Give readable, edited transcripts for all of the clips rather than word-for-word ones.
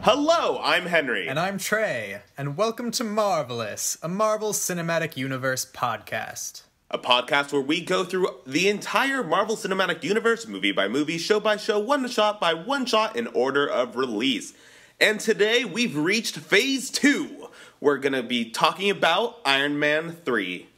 Hello, I'm Henry. And I'm Trey, and welcome to Marvelous, a Marvel Cinematic Universe podcast. A podcast where we go through the entire Marvel Cinematic Universe, movie by movie, show by show, one shot by one shot, in order of release. And today we've reached Phase 2. We're going to be talking about Iron Man 3.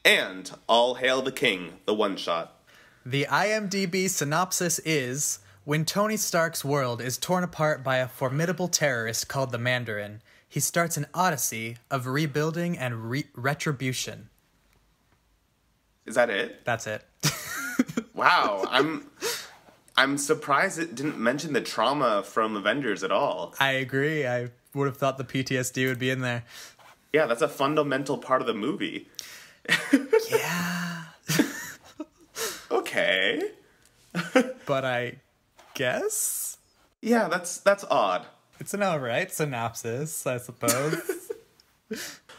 And All Hail the King, the one shot. The IMDb synopsis is: when Tony Stark's world is torn apart by a formidable terrorist called the Mandarin, he starts an odyssey of rebuilding and retribution. Is that it? That's it. Wow, I'm surprised it didn't mention the trauma from Avengers at all. I agree. I would have thought the PTSD would be in there. Yeah, that's a fundamental part of the movie. Yeah. Okay. But I guess? Yeah, that's odd. It's an alright synopsis, I suppose.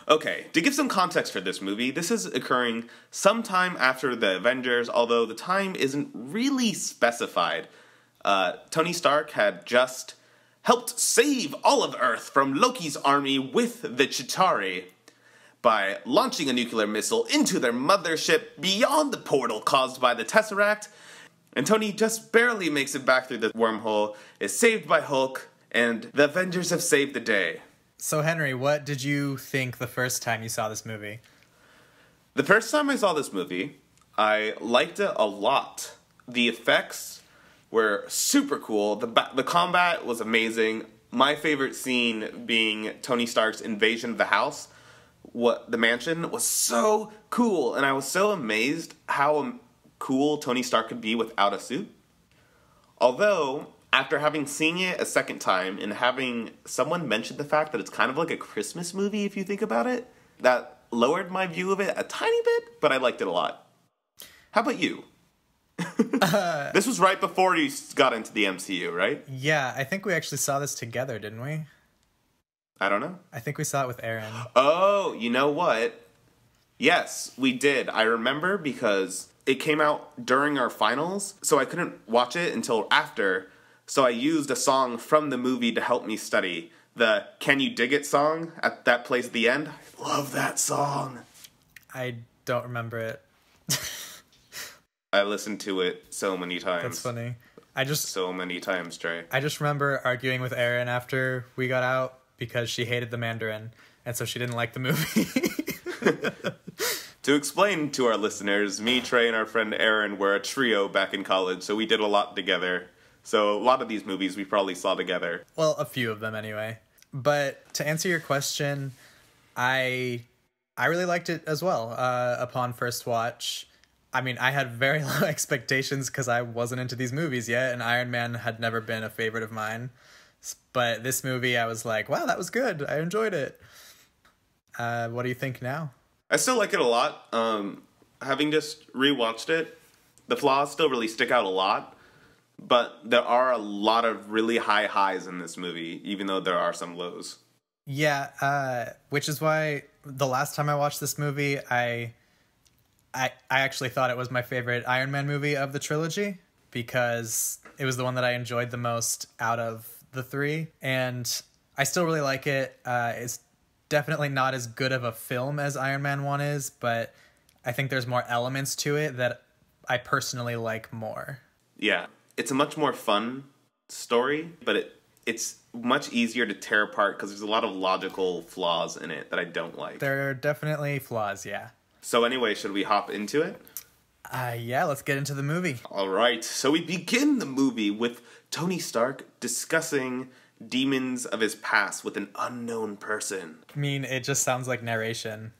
Okay, to give some context for this movie, this is occurring sometime after the Avengers, although the time isn't really specified. Tony Stark had just helped save all of Earth from Loki's army with the Chitauri by launching a nuclear missile into their mothership beyond the portal caused by the Tesseract. And Tony just barely makes it back through the wormhole, is saved by Hulk, and the Avengers have saved the day. So, Henry, what did you think the first time you saw this movie? The first time I saw this movie, I liked it a lot. The effects were super cool. The combat was amazing. My favorite scene being Tony Stark's invasion of the house, the mansion, was so cool. And I was so amazed how cool Tony Stark could be without a suit. Although, after having seen it a second time and having someone mention the fact that it's kind of like a Christmas movie if you think about it, that lowered my view of it a tiny bit, but I liked it a lot. How about you? This was right before you got into the MCU, right? Yeah, I think we actually saw this together, didn't we? I don't know. I think we saw it with Aaron. Oh, you know what? Yes, we did. I remember because it came out during our finals, so I couldn't watch it until after. So I used a song from the movie to help me study. The Can You Dig It song that plays at the end. I love that song. I don't remember it. I listened to it so many times. That's funny. So many times, Trey. I just remember arguing with Erin after we got out because she hated the Mandarin, and so she didn't like the movie. To explain to our listeners, me, Trey, and our friend Aaron were a trio back in college, so we did a lot together. So a lot of these movies we probably saw together. Well, a few of them anyway. But to answer your question, I really liked it as well upon first watch. I mean, I had very low expectations because I wasn't into these movies yet, and Iron Man had never been a favorite of mine. But this movie, I was like, wow, that was good. I enjoyed it. What do you think now? I still like it a lot. Having just rewatched it, the flaws still really stick out a lot. But there are a lot of really high highs in this movie, even though there are some lows. Yeah, which is why the last time I watched this movie, I actually thought it was my favorite Iron Man movie of the trilogy, because it was the one that I enjoyed the most out of the three. And I still really like it. It's definitely not as good of a film as Iron Man 1 is, but I think there's more elements to it that I personally like more. Yeah. It's a much more fun story, but it's much easier to tear apart because there's a lot of logical flaws in it that I don't like. There are definitely flaws, yeah. So anyway, should we hop into it? Yeah, let's get into the movie. All right, so we begin the movie with Tony Stark discussing demons of his past with an unknown person. I mean, it just sounds like narration.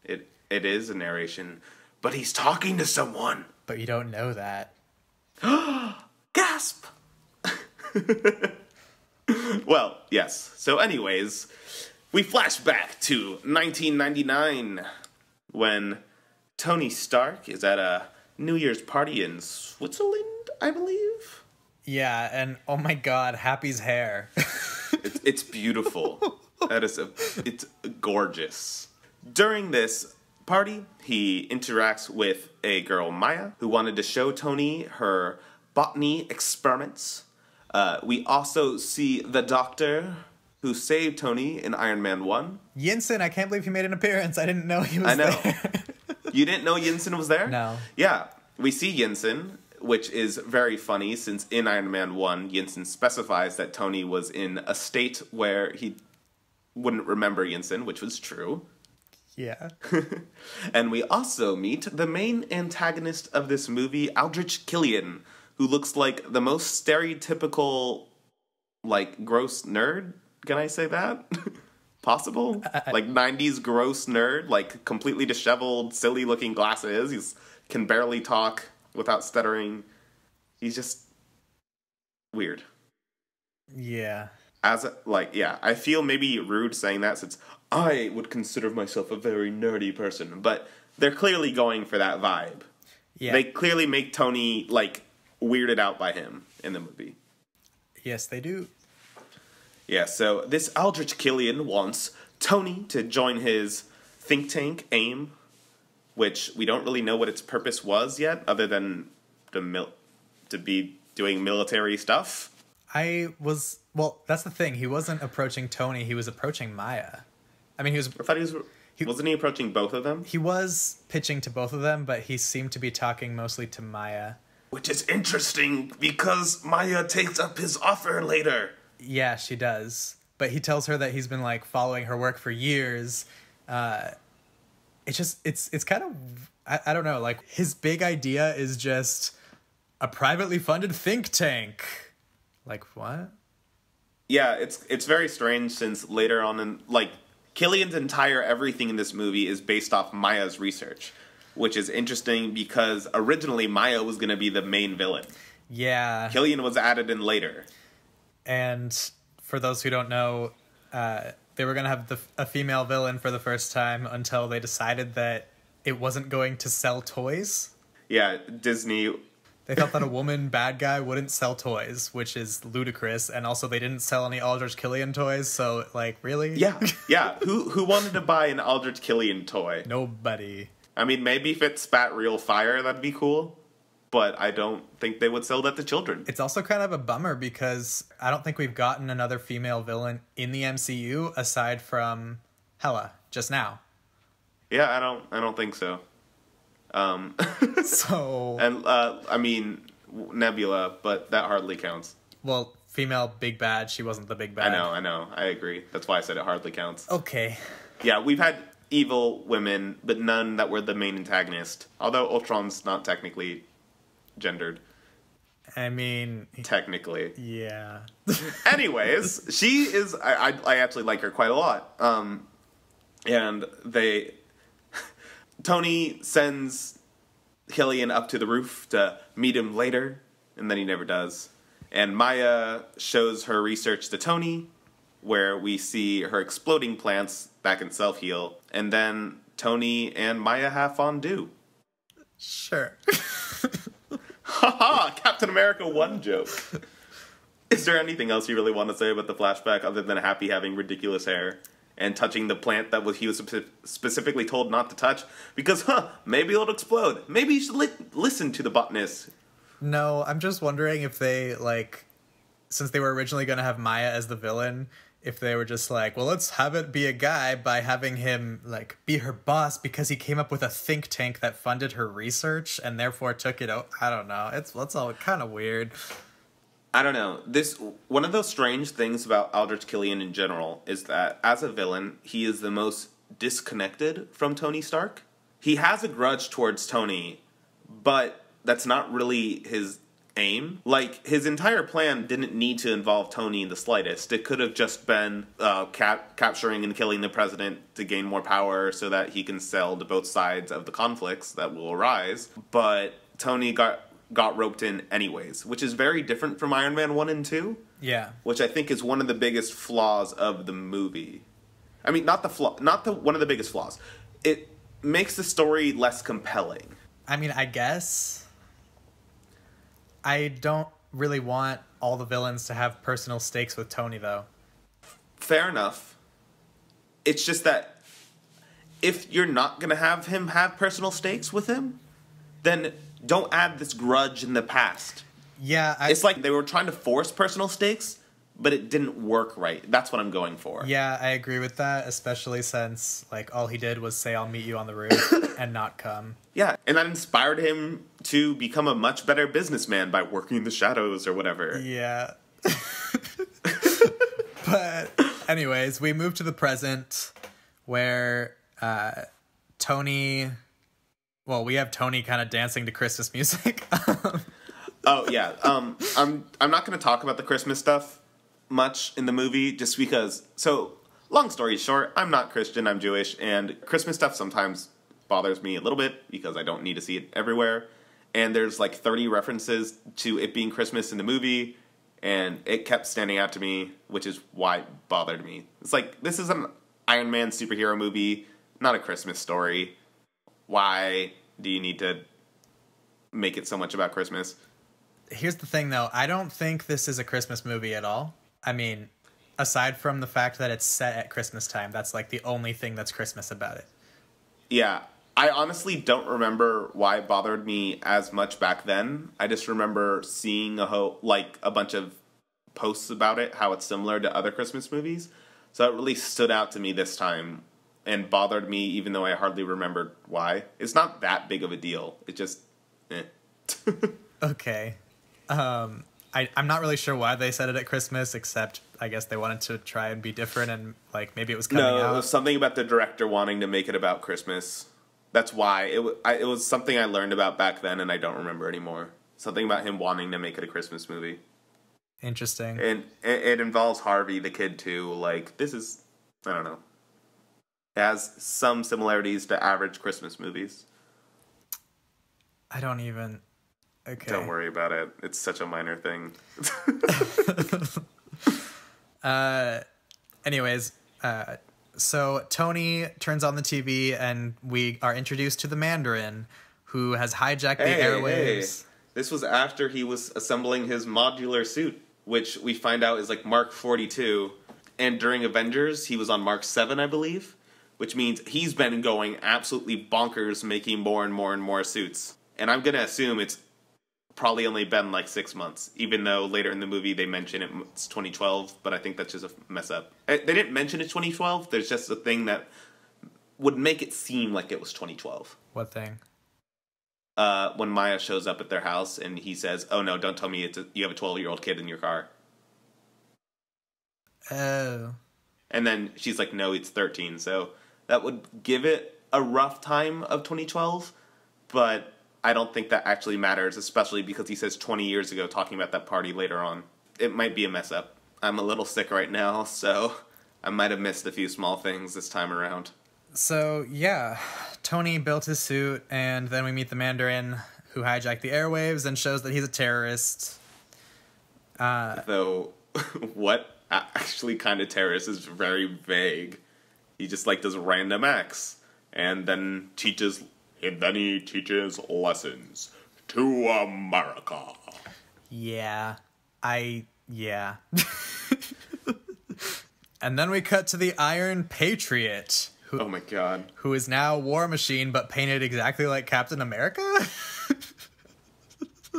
It is a narration, but he's talking to someone. But you don't know that. Gasp! Well, yes. So anyways, we flash back to 1999 when Tony Stark is at a New Year's party in Switzerland, I believe. Yeah, and oh my god, Happy's hair. It's beautiful. It's gorgeous. During this party, he interacts with a girl, Maya, who wanted to show Tony her botany experiments. We also see the Doctor who saved Tony in Iron Man 1. Yinsen, I can't believe he made an appearance. I didn't know he was I know. there. You didn't know Yinsen was there? No. Yeah, we see Yinsen, which is very funny since in Iron Man 1, Yinsen specifies that Tony was in a state where he wouldn't remember Yinsen, which was true. Yeah. And we also meet the main antagonist of this movie, Aldrich Killian, who looks like the most stereotypical, like, gross nerd. Can I say that? Possible? Like, 90s gross nerd, like, completely disheveled, silly-looking glasses. He can barely talk without stuttering. He's just weird. Yeah. I feel maybe rude saying that since I would consider myself a very nerdy person, but they're clearly going for that vibe. Yeah. They clearly make Tony, like, weirded out by him in the movie. Yes, they do. Yeah, so this Aldrich Killian wants Tony to join his think tank, AIM, which we don't really know what its purpose was yet, other than to be doing military stuff. Well, that's the thing. He wasn't approaching Tony. He was approaching Maya. I mean, I thought wasn't he approaching both of them? He was pitching to both of them, but he seemed to be talking mostly to Maya. Which is interesting, because Maya takes up his offer later. Yeah, she does. But he tells her that he's been, like, following her work for years. It's kind of, I don't know, like, his big idea is just a privately funded think tank. Like, what? Yeah, it's very strange since later on in, like, Killian's entire everything in this movie is based off Maya's research, which is interesting because originally Maya was going to be the main villain. Yeah. Killian was added in later. And for those who don't know, they were going to have a female villain for the first time until they decided that it wasn't going to sell toys. Yeah, Disney. They thought that a woman bad guy wouldn't sell toys, which is ludicrous. And also they didn't sell any Aldrich Killian toys, so, like, really? Yeah. Who wanted to buy an Aldrich Killian toy? Nobody. I mean, maybe if it spat real fire, that'd be cool. But I don't think they would sell that to children. It's also kind of a bummer because I don't think we've gotten another female villain in the MCU aside from Hela just now. Yeah, I don't think so. So and I mean Nebula, but that hardly counts. Well, female big bad, she wasn't the big bad. I know. I agree. That's why I said it hardly counts. Okay. Yeah, we've had evil women, but none that were the main antagonist. Although Ultron's not technically gendered. I mean, technically. Yeah. Anyways, she is I actually like her quite a lot. And Tony sends Killian up to the roof to meet him later, and then he never does. And Maya shows her research to Tony, where we see her exploding plants that can self-heal, and then Tony and Maya have fondue. Sure. Haha, Captain America 1 joke. Is there anything else you really want to say about the flashback other than Happy having ridiculous hair and touching the plant that he was specifically told not to touch? Because, maybe it'll explode. Maybe you should listen to the botanist. No, I'm just wondering if they, like, since they were originally going to have Maya as the villain, if they were just like, well, let's have it be a guy by having him, like, be her boss because he came up with a think tank that funded her research and therefore took it out. I don't know. That's all kind of weird. I don't know. One of those strange things about Aldrich Killian in general is that as a villain, he is the most disconnected from Tony Stark. He has a grudge towards Tony, but that's not really his aim. Like, his entire plan didn't need to involve Tony in the slightest. It could have just been capturing and killing the president to gain more power so that he can sell to both sides of the conflicts that will arise. But Tony got roped in anyways, which is very different from Iron Man 1 and 2. Yeah. Which I think is one of the biggest flaws of the movie. I mean, not one of the biggest flaws. It makes the story less compelling. I mean, I guess I don't really want all the villains to have personal stakes with Tony, though. Fair enough. It's just that if you're not going to have him have personal stakes with him, then don't add this grudge in the past. Yeah, It's like they were trying to force personal stakes, but it didn't work right. That's what I'm going for. Yeah, I agree with that, especially since, like, all he did was say, I'll meet you on the roof and not come. Yeah, and that inspired him to become a much better businessman by working in the shadows or whatever. Yeah. But anyways, we move to the present where Tony... Well, we have Tony kind of dancing to Christmas music. Oh, yeah. I'm not going to talk about the Christmas stuff much in the movie just because... So, long story short, I'm not Christian, I'm Jewish, and Christmas stuff sometimes bothers me a little bit because I don't need to see it everywhere. And there's like 30 references to it being Christmas in the movie, and it kept standing out to me, which is why it bothered me. It's like, this is an Iron Man superhero movie, not a Christmas story. Why do you need to make it so much about Christmas? Here's the thing, though. I don't think this is a Christmas movie at all. I mean, aside from the fact that it's set at Christmas time, that's like the only thing that's Christmas about it. Yeah, I honestly don't remember why it bothered me as much back then. I just remember seeing a bunch of posts about it, how it's similar to other Christmas movies. So it really stood out to me this time and bothered me, even though I hardly remembered why. It's not that big of a deal. It just, Okay. I'm not really sure why they said it at Christmas, except I guess they wanted to try and be different, and like maybe it was coming out. No, it was something about the director wanting to make it about Christmas. That's why. It was something I learned about back then, and I don't remember anymore. Something about him wanting to make it a Christmas movie. Interesting. And it involves Harvey, the kid, too. Like, this is, I don't know. It has some similarities to average Christmas movies. I don't even... Okay. Don't worry about it. It's such a minor thing. Anyways, so Tony turns on the TV and we are introduced to the Mandarin, who has hijacked the airwaves. Hey. This was after he was assembling his modular suit, which we find out is like Mark 42. And during Avengers, he was on Mark 7, I believe, which means he's been going absolutely bonkers making more and more and more suits. And I'm going to assume it's probably only been like 6 months, even though later in the movie they mention it's 2012, but I think that's just a mess up. They didn't mention it's 2012, there's just a thing that would make it seem like it was 2012. What thing? When Maya shows up at their house and he says, "Oh no, don't tell me you have a 12-year-old kid in your car." Oh. And then she's like, "No, it's 13." So that would give it a rough time of 2012, but I don't think that actually matters, especially because he says 20 years ago talking about that party later on. It might be a mess up. I'm a little sick right now, so I might have missed a few small things this time around. So, yeah, Tony built his suit, and then we meet the Mandarin, who hijacked the airwaves and shows that he's a terrorist. Though, what actually kind of terrorist is very vague. He just, like, does random acts, and then teaches lessons to America. Yeah. Yeah. And then we cut to the Iron Patriot. Oh my god. Who is now War Machine, but painted exactly like Captain America?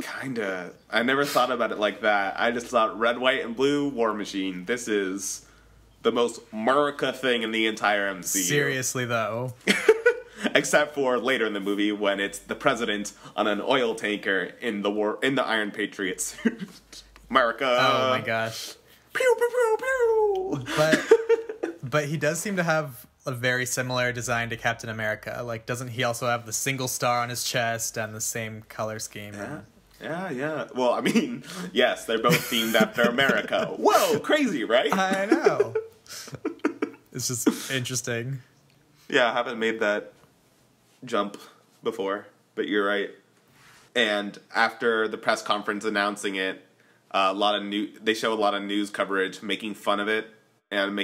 Kinda. I never thought about it like that. I just thought red, white, and blue, War Machine. This is the most America thing in the entire MCU. Seriously, though. Except for later in the movie when it's the president on an oil tanker in the Iron Patriot suit. America. Oh my gosh. Pew pew pew pew. But he does seem to have a very similar design to Captain America. Like, doesn't he also have the single star on his chest and the same color scheme? Yeah. Well, I mean, yes, they're both themed after America. Whoa, crazy, right? I know. It's just interesting. Yeah, I haven't made that jump before, but you're right. And after the press conference announcing it, they show a lot of news coverage making fun of it and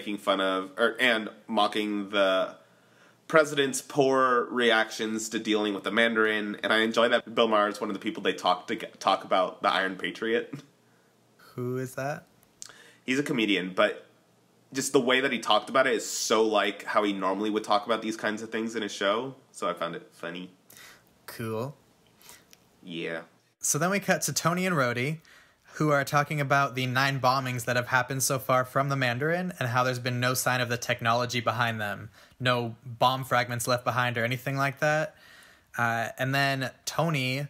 and mocking the president's poor reactions to dealing with the Mandarin. And I enjoy that Bill Maher is one of the people they talk about the Iron Patriot. Who is that? He's a comedian, but just the way that he talked about it is so like how he normally would talk about these kinds of things in his show. So I found it funny. Cool. Yeah. So then we cut to Tony and Rhodey, who are talking about the 9 bombings that have happened so far from the Mandarin and how there's been no sign of the technology behind them. No bomb fragments left behind or anything like that. And then Tony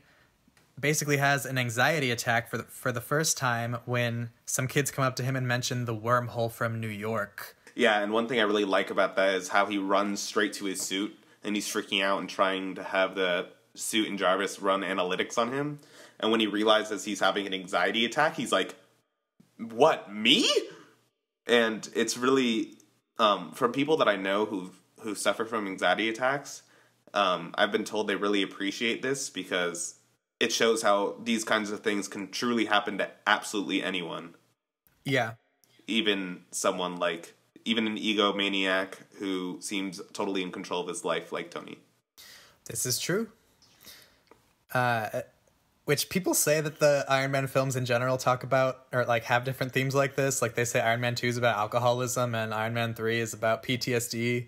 basically has an anxiety attack for the first time when some kids come up to him and mention the wormhole from New York. Yeah, and one thing I really like about that is how he runs straight to his suit, and he's freaking out and trying to have the suit and Jarvis run analytics on him. And when he realizes he's having an anxiety attack, he's like, "What, me?" And it's really, from people that I know who suffer from anxiety attacks, I've been told they really appreciate this because it shows how these kinds of things can truly happen to absolutely anyone. Yeah. Even an egomaniac who seems totally in control of his life like Tony. This is true. Which people say that the Iron Man films in general talk about or like have different themes like this. Like they say Iron Man 2 is about alcoholism and Iron Man 3 is about PTSD.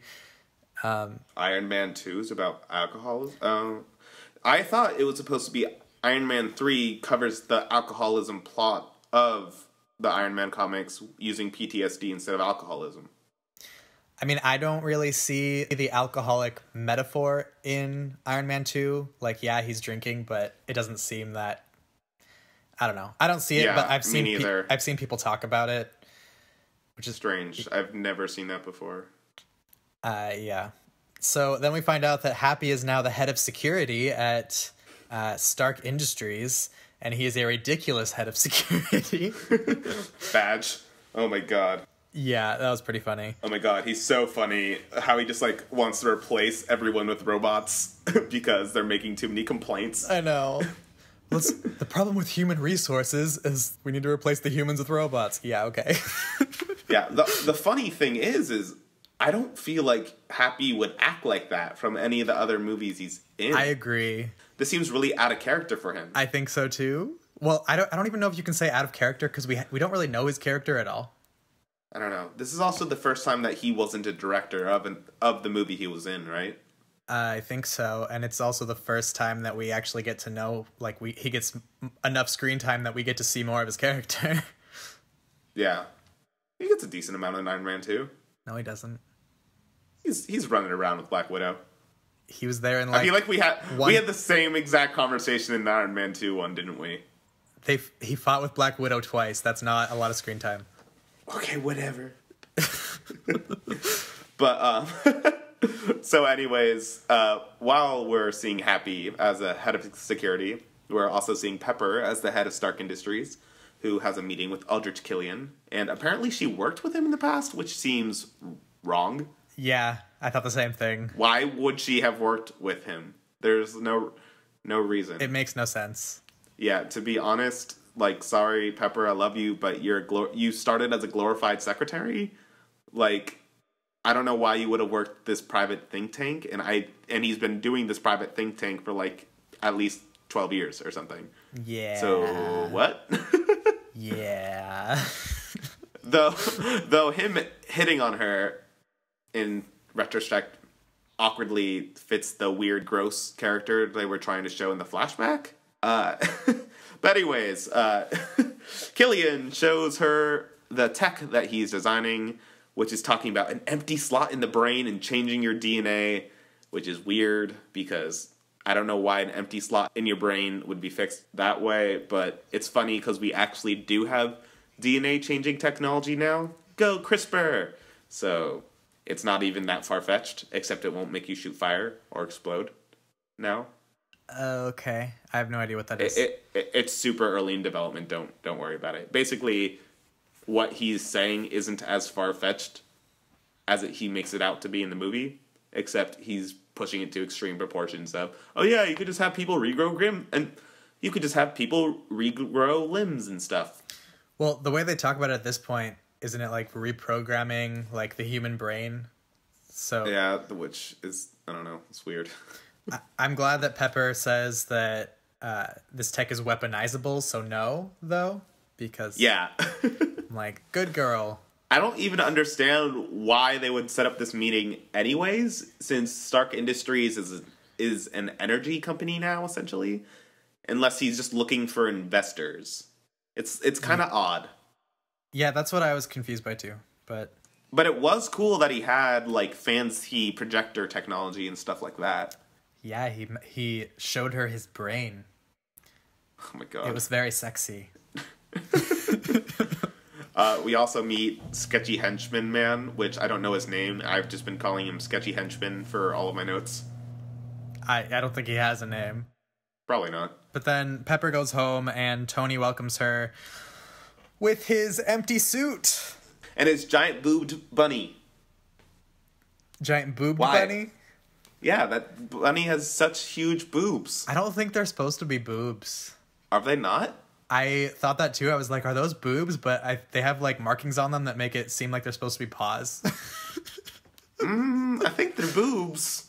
Iron Man 2 is about alcoholism? I thought it was supposed to be Iron Man 3 covers the alcoholism plot of the Iron Man comics using PTSD instead of alcoholism. I mean, I don't really see the alcoholic metaphor in Iron Man 2. Like, yeah, he's drinking, but it doesn't seem that... I don't know. I don't see it, but I've seen people talk about it. Which is strange. I've never seen that before. Yeah. So then we find out that Happy is now the head of security at Stark Industries, and he is a ridiculous head of security. Badge. Oh my god. Yeah, that was pretty funny. Oh my god, he's so funny. How he just, like, wants to replace everyone with robots because they're making too many complaints. I know. The problem with human resources is we need to replace the humans with robots. Yeah, okay. Yeah, the funny thing is I don't feel like Happy would act like that from any of the other movies he's in. I agree. This seems really out of character for him. I think so too. Well, I don't even know if you can say out of character because we don't really know his character at all. I don't know. This is also the first time that he wasn't a director of the movie he was in, right? I think so, and it's also the first time that we actually get to know, like, he gets enough screen time that we get to see more of his character. Yeah. He gets a decent amount in Iron Man 2. No, he doesn't. He's running around with Black Widow. He was there in, like... I feel like we had the same exact conversation in the Iron Man 2 one, didn't we? He fought with Black Widow twice. That's not a lot of screen time. Okay, whatever. But, so anyways, while we're seeing Happy as a head of security, we're also seeing Pepper as the head of Stark Industries, who has a meeting with Aldrich Killian. And apparently she worked with him in the past, which seems wrong. Yeah, I thought the same thing. Why would she have worked with him? There's no reason. It makes no sense. Yeah, to be honest... Like, sorry, Pepper, I love you, but you started as a glorified secretary? Like, I don't know why you would have worked this private think tank, and he's been doing this private think tank for, like, at least 12 years or something. Yeah. So, what? Yeah. Though him hitting on her, in retrospect, awkwardly fits the weird, gross character they were trying to show in the flashback. But anyways, Killian shows her the tech that he's designing, which is talking about an empty slot in the brain and changing your DNA, which is weird because I don't know why an empty slot in your brain would be fixed that way, but it's funny because we actually do have DNA changing technology now. Go CRISPR! So it's not even that far-fetched, except it won't make you shoot fire or explode now. Okay, I have no idea what that is. It's super early in development. Don't worry about it. Basically, what he's saying isn't as far-fetched as he makes it out to be in the movie, except he's pushing it to extreme proportions of, oh yeah, you could just have people regrow limbs and stuff. Well, the way they talk about it at this point, isn't it like reprogramming like the human brain? So yeah, which is, I don't know, it's weird. I'm glad that Pepper says that this tech is weaponizable, so no, though, because... Yeah. I'm like, good girl. I don't even understand why they would set up this meeting anyways, since Stark Industries is an energy company now, essentially. unless he's just looking for investors. It's kind of odd. Yeah, that's what I was confused by too. But it was cool that he had like fancy projector technology and stuff like that. Yeah, he showed her his brain. Oh my god. It was very sexy. We also meet Sketchy Henchman Man, which I don't know his name. I've just been calling him Sketchy Henchman for all of my notes. I don't think he has a name. Probably not. But then Pepper goes home and Tony welcomes her with his empty suit. And his giant boobed bunny. Giant boobed Why? bunny? Yeah, that bunny has such huge boobs. I don't think they're supposed to be boobs. Are they not? I thought that too. I was like, are those boobs? But they have like markings on them that make it seem like they're supposed to be paws. I think they're boobs.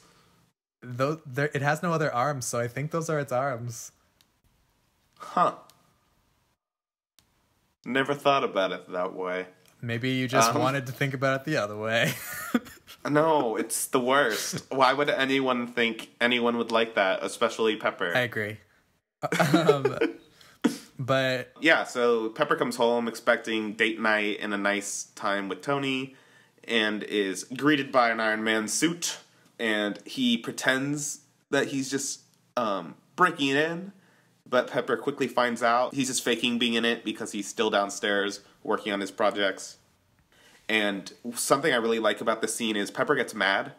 It has no other arms, so I think those are its arms. Huh. Never thought about it that way. Maybe you just wanted to think about it the other way. No, it's the worst. Why would anyone think anyone would like that, especially Pepper? I agree. But yeah, so Pepper comes home expecting date night and a nice time with Tony, and is greeted by an Iron Man suit, and he pretends that he's just breaking it in, but Pepper quickly finds out he's just faking being in it because he's still downstairs working on his projects. And something I really like about this scene is Pepper gets mad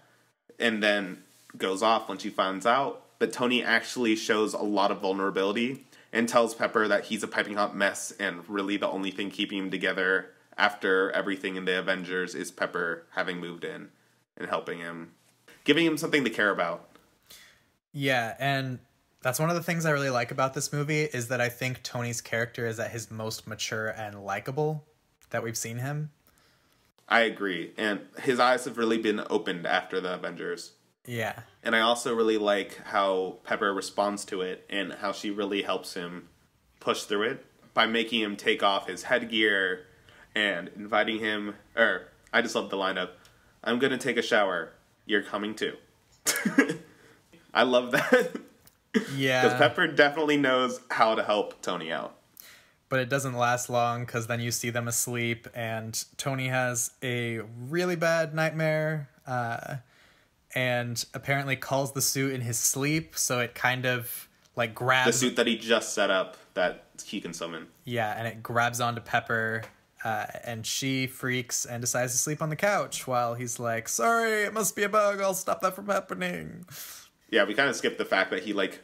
and then goes off when she finds out, but Tony actually shows a lot of vulnerability and tells Pepper that he's a piping hot mess, and really the only thing keeping him together after everything in the Avengers is Pepper having moved in and helping him, giving him something to care about. Yeah, and that's one of the things I really like about this movie is that I think Tony's character is at his most mature and likable that we've seen him. I agree, and his eyes have really been opened after the Avengers. Yeah. And I also really like how Pepper responds to it and how she really helps him push through it by making him take off his headgear and inviting him, I just love the lineup, I'm gonna take a shower, you're coming too. I love that. Yeah. Because Pepper definitely knows how to help Tony out. But it doesn't last long because then you see them asleep and Tony has a really bad nightmare and apparently calls the suit in his sleep, so it kind of like grabs... The suit that he just set up that he can summon. Yeah, and it grabs onto Pepper and she freaks and decides to sleep on the couch while he's like, sorry, it must be a bug, I'll stop that from happening. Yeah, we kind of skipped the fact that he, like,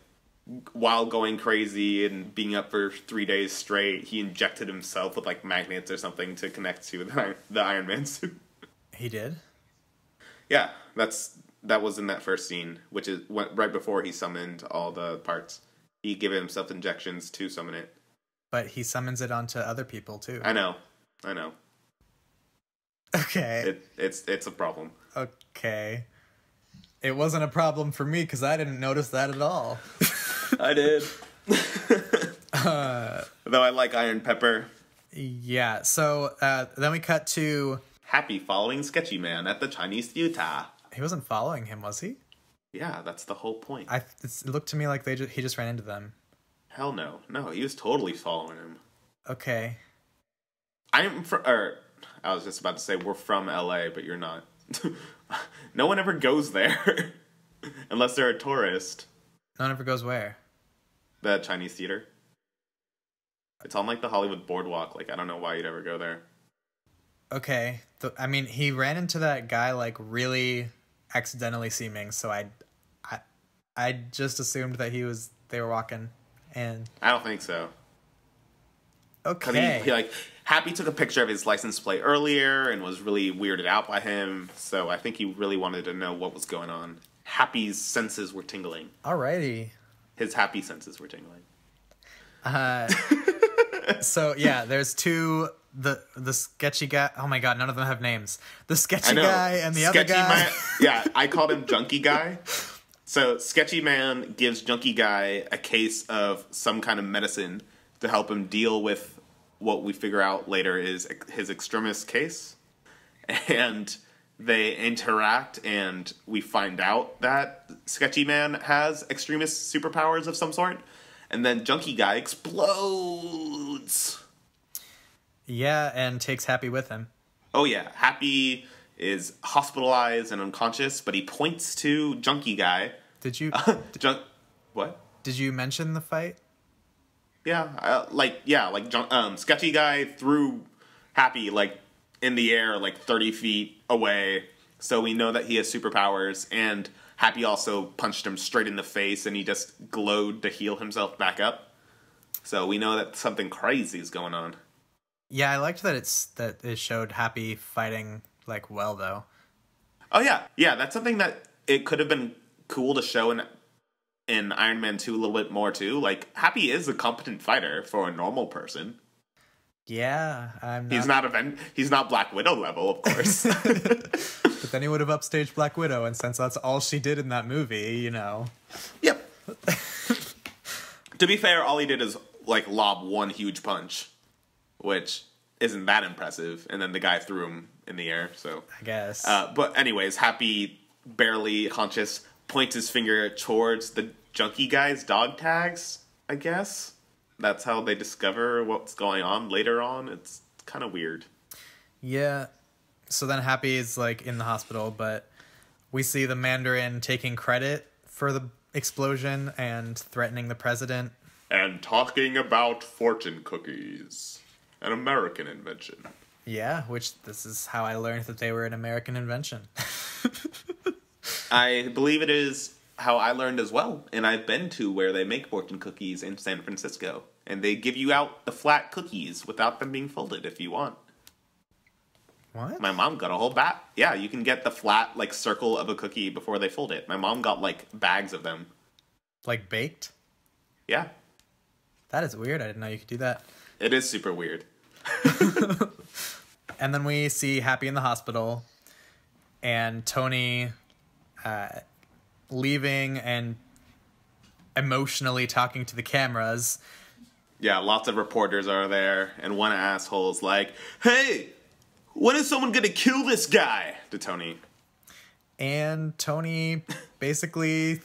while going crazy and being up for 3 days straight, he injected himself with, like, magnets or something to connect to the Iron Man suit. He did? Yeah, that was in that first scene, which is right before he summoned all the parts. He gave himself injections to summon it. But he summons it onto other people, too. I know. Okay. It's a problem. Okay. It wasn't a problem for me because I didn't notice that at all. I did. Though I like Iron Pepper. Yeah, so then we cut to... Happy following Sketchy Man at the Chinese theater. He wasn't following him, was he? Yeah, that's the whole point. It looked to me like he just ran into them. Hell no. No, he was totally following him. Okay. I was just about to say we're from LA, but you're not. No one ever goes there. Unless they're a tourist. No one ever goes where? The Chinese theater. It's on, like, the Hollywood boardwalk. Like, I don't know why you'd ever go there. Okay. I mean, he ran into that guy, like, really accidentally seeming, so I just assumed that they were walking, and... I don't think so. Okay. Because he, like, Happy took a picture of his license plate earlier and was really weirded out by him, so I think he really wanted to know what was going on. Happy's senses were tingling. Alrighty. His happy senses were tingling. So, yeah, there's two... The sketchy guy... Oh my god, none of them have names. The sketchy guy and the other guy... Man, yeah, I called him Junkie Guy. So, Sketchy Man gives Junkie Guy a case of some kind of medicine to help him deal with what we figure out later is his extremis case. And they interact, and we find out that Sketchy Man has extremist superpowers of some sort. And then Junkie Guy explodes. Yeah, and takes Happy with him. Oh yeah, Happy is hospitalized and unconscious, but he points to Junkie Guy. Did you What? Did you mention the fight? Yeah, Sketchy Guy threw Happy like in the air like 30 feet away, so we know that he has superpowers, and Happy also punched him straight in the face, and he just glowed to heal himself back up. So we know that something crazy is going on. Yeah, I liked that it showed Happy fighting like well though. Oh yeah, that's something that it could have been cool to show in Iron Man 2 a little bit more too. Like Happy is a competent fighter for a normal person. Yeah, He's not Black Widow level, of course. But then he would have upstaged Black Widow, and since that's all she did in that movie, you know. Yep. To be fair, all he did is like lob one huge punch, which isn't that impressive, and then the guy threw him in the air, so I guess. But anyways, Happy, barely conscious, points his finger towards the Junkie Guy's dog tags, I guess. That's how they discover what's going on later on. It's kind of weird. Yeah. So then Happy is like in the hospital, but we see the Mandarin taking credit for the explosion and threatening the president. And talking about fortune cookies. An American invention. Yeah, which this is how I learned that they were an American invention. I believe it is how I learned as well. And I've been to where they make fortune cookies in San Francisco. And they give you out the flat cookies without them being folded if you want. What? My mom got a whole bat. Yeah, you can get the flat, like, circle of a cookie before they fold it. My mom got, like, bags of them. Like baked? Yeah. That is weird. I didn't know you could do that. It is super weird. And then we see Happy in the hospital and Tony leaving and emotionally talking to the cameras. Yeah, lots of reporters are there, and one asshole's like, "Hey, when is someone gonna kill this guy?" to Tony. And Tony basically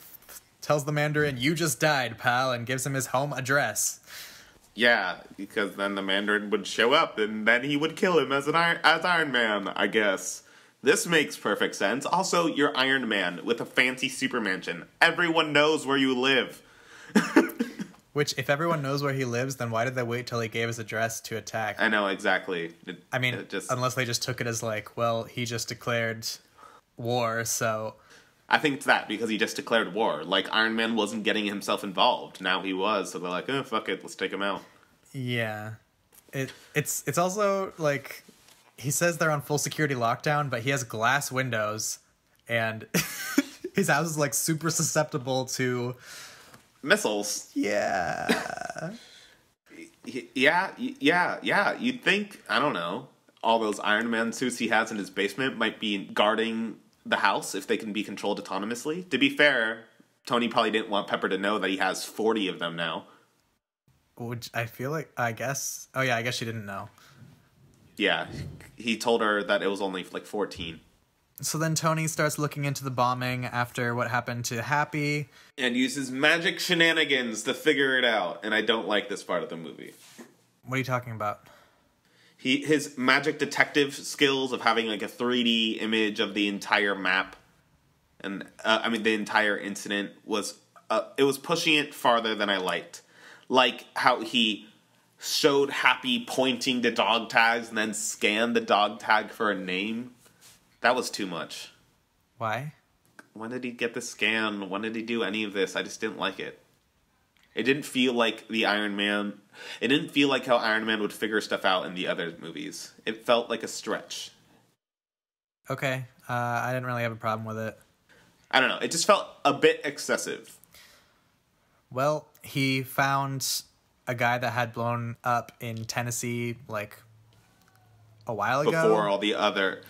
tells the Mandarin, "You just died, pal," and gives him his home address. Yeah, because then the Mandarin would show up, and then he would kill him as Iron Man, I guess. This makes perfect sense. Also, you're Iron Man with a fancy super mansion. Everyone knows where you live. Which, if everyone knows where he lives, then why did they wait till he gave his address to attack? I know, exactly. Unless they just took it as like, well, he just declared war, so... I think it's that, because he just declared war. Like, Iron Man wasn't getting himself involved. Now he was, so they're like, oh, fuck it, let's take him out. Yeah. It's also, like, he says they're on full security lockdown, but he has glass windows, and his house is, like, super susceptible to... missiles. Yeah. Yeah. You'd think, I don't know, all those Iron Man suits he has in his basement might be guarding the house if they can be controlled autonomously. To be fair, Tony probably didn't want Pepper to know that he has 40 of them now. Which I guess... Oh, yeah, I guess she didn't know. Yeah, he told her that it was only, like, 14. So then Tony starts looking into the bombing after what happened to Happy. And uses magic shenanigans to figure it out. And I don't like this part of the movie. What are you talking about? His magic detective skills of having like a 3D image of the entire map, and the entire incident was it was pushing it farther than I liked. Like how he showed Happy pointing to dog tags and then scanned the dog tag for a name. That was too much. Why? When did he get the scan? When did he do any of this? I just didn't like it. It didn't feel like the Iron Man... It didn't feel like how Iron Man would figure stuff out in the other movies. It felt like a stretch. Okay. I didn't really have a problem with it. I don't know. It just felt a bit excessive. Well, he found a guy that had blown up in Tennessee, like, a while ago. Before all the other...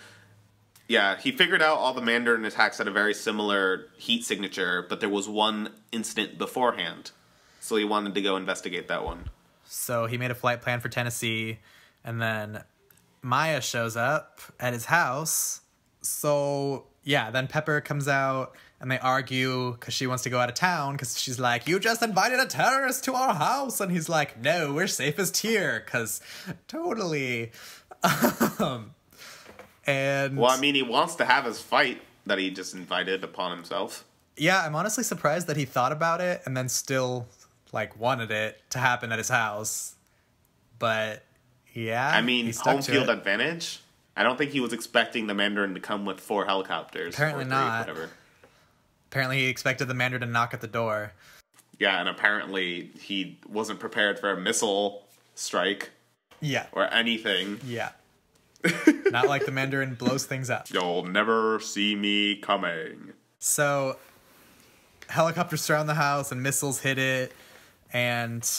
Yeah, he figured out all the Mandarin attacks had a very similar heat signature, but there was one incident beforehand. So he wanted to go investigate that one. So he made a flight plan for Tennessee, and then Maya shows up at his house. So, yeah, then Pepper comes out, and they argue because she wants to go out of town because she's like, you just invited a terrorist to our house, and he's like, no, we're safest here because totally. And well, I mean, he wants to have his fight that he just invited upon himself. yeah, I'm honestly surprised that he thought about it and then still like wanted it to happen at his house. But yeah, I mean, he stuck home to field it. advantage. I don't think he was expecting the Mandarin to come with 4 helicopters. Apparently or 3, not. Whatever. Apparently he expected the Mandarin to knock at the door. Yeah, and apparently he wasn't prepared for a missile strike Yeah. or anything. Yeah. Not like the Mandarin blows things up. You'll never see me coming. So helicopters surround the house and missiles hit it, and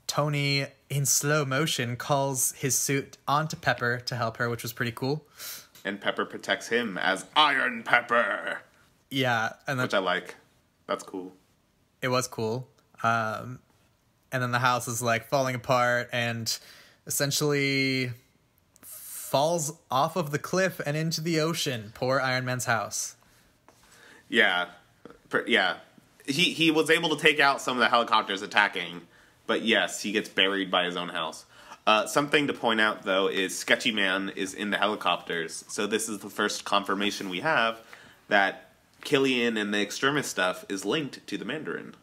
Tony, in slow motion, calls his suit onto Pepper to help her, which was pretty cool. And Pepper protects him as Iron Pepper. Yeah, and then Which I like. That's cool. it was cool. And then the house is like falling apart and essentially falls off of the cliff and into the ocean. Poor Iron Man's house. Yeah. Yeah. He was able to take out some of the helicopters attacking, but yes, he gets buried by his own house. Something to point out, though, is Sketchy Man is in the helicopters, so this is the first confirmation we have that Killian and the extremist stuff is linked to the Mandarin.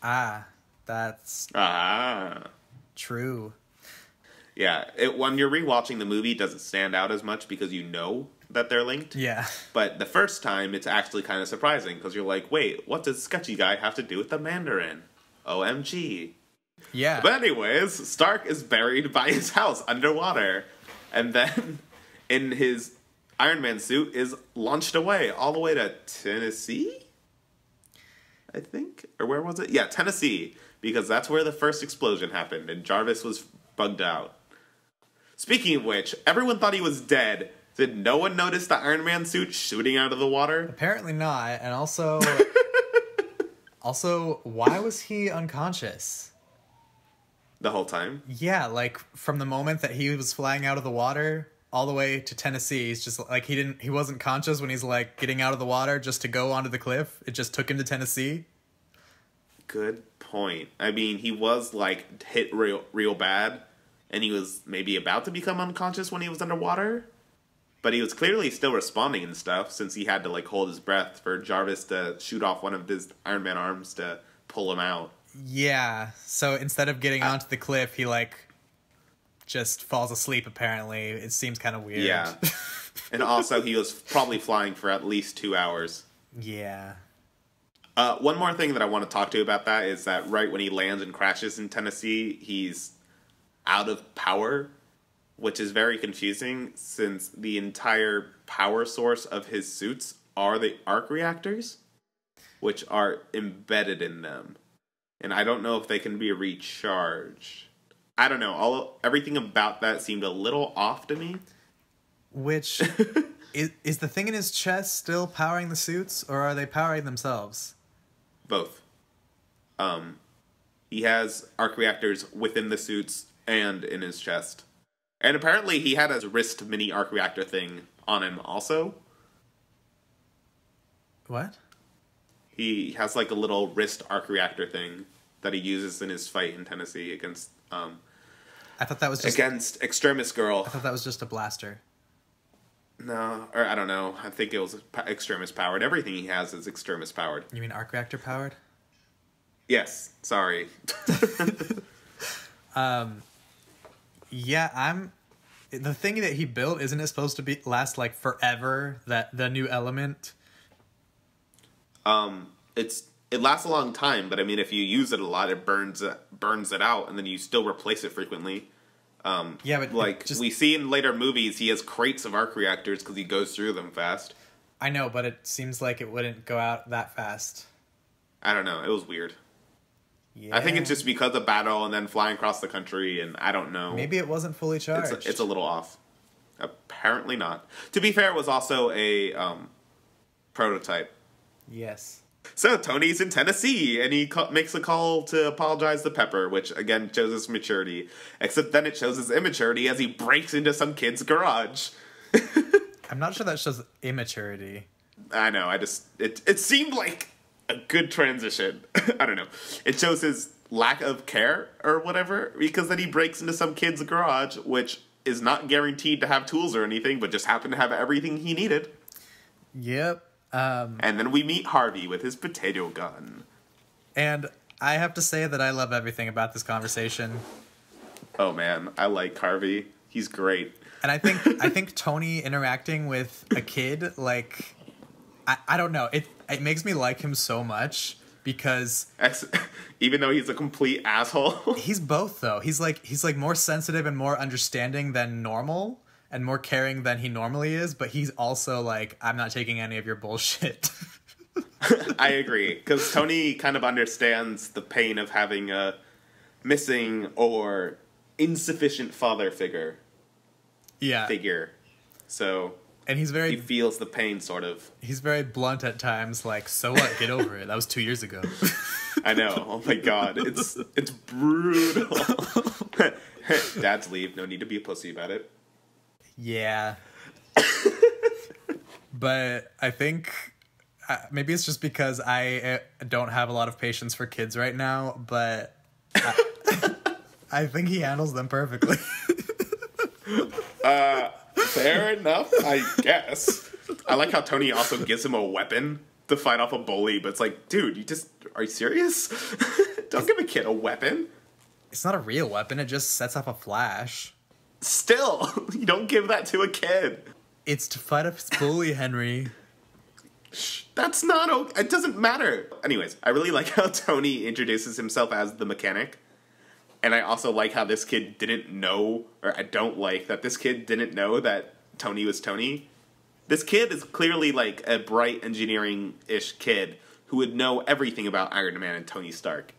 Ah, that's true. Yeah, when you're rewatching the movie, it doesn't stand out as much because you know that they're linked. Yeah. But the first time, it's actually kind of surprising because you're like, wait, what does Sketchy Guy have to do with the Mandarin? OMG. Yeah. But anyways, Stark is buried by his house underwater. And then in his Iron Man suit is launched away all the way to Tennessee? I think? Or where was it? Yeah, Tennessee. Because that's where the first explosion happened and Jarvis was bugged out. Speaking of which, everyone thought he was dead. Did no one notice the Iron Man suit shooting out of the water? Apparently not. And also... also, why was he unconscious? The whole time? Yeah, like, from the moment that he was flying out of the water all the way to Tennessee, he's just, like, he wasn't conscious when he's, like, getting out of the water just to go onto the cliff. It just took him to Tennessee. Good point. I mean, he was, like, hit real bad, and he was maybe about to become unconscious when he was underwater. But he was clearly still responding and stuff, since he had to, like, hold his breath for Jarvis to shoot off one of his Iron Man arms to pull him out. Yeah, so instead of getting onto the cliff, he, like, just falls asleep, apparently. It seems kind of weird. Yeah. And also, he was probably flying for at least 2 hours. Yeah. One more thing that I want to talk to you about that is that right when he lands and crashes in Tennessee, he's out of power, which is very confusing since the entire power source of his suits are the arc reactors, which are embedded in them. And I don't know if they can be recharged. I don't know. Everything about that seemed a little off to me. Which, is the thing in his chest still powering the suits, or are they powering themselves? Both. He has arc reactors within the suits and in his chest. And apparently he had a wrist mini arc reactor thing on him also. What? He has like a little wrist arc reactor thing that he uses in his fight in Tennessee against I thought that was just against Extremis Girl. I thought that was just a blaster. No, or I don't know. I think it was Extremis powered. Everything he has is Extremis powered. You mean arc reactor powered? Yes, sorry. Yeah, the thing that he built, isn't it supposed to last like forever? That the new element. It lasts a long time, but I mean, if you use it a lot, it burns it out, and then you still replace it frequently. Yeah, but like we see in later movies, he has crates of arc reactors because he goes through them fast. I know, but it seems like it wouldn't go out that fast. I don't know. It was weird. Yeah. I think it's just because of battle and then flying across the country, and I don't know. Maybe it wasn't fully charged. It's a little off. Apparently not. To be fair, it was also a prototype. Yes. So Tony's in Tennessee, and he makes a call to apologize to Pepper, which again shows his maturity. Except then it shows his immaturity as he breaks into some kid's garage. I'm not sure that shows immaturity. I know. It seemed like a good transition. I don't know. It shows his lack of care or whatever, because then he breaks into some kid's garage, which is not guaranteed to have tools or anything, but just happened to have everything he needed. Yep. And then we meet Harvey with his potato gun. And I have to say that I love everything about this conversation. Oh man, I like Harvey. He's great. And I think Tony interacting with a kid, like, I don't know, it makes me like him so much because even though he's a complete asshole. He's both though. He's like more sensitive and more understanding than normal and more caring than he normally is, but he's also like, I'm not taking any of your bullshit. I agree, because Tony kind of understands the pain of having a missing or insufficient father figure. So, and he feels the pain, sort of. He's very blunt at times, like, so what? Get over it. That was 2 years ago. I know. Oh my god, it's brutal. Dads leave. No need to be a pussy about it. Yeah. But I think maybe it's just because I don't have a lot of patience for kids right now, but I think he handles them perfectly. Fair enough, I guess. I like how Tony also gives him a weapon to fight off a bully, but it's like, dude, are you serious? Don't give a kid a weapon. It's not a real weapon, it just sets off a flash. Still, you don't give that to a kid. It's to fight off his bully, Henry. That's not okay. It doesn't matter. Anyways, I really like how Tony introduces himself as the mechanic. And I also like how this kid didn't know, or I don't like that this kid didn't know that Tony was Tony. This kid is clearly like a bright engineering-ish kid who would know everything about Iron Man and Tony Stark.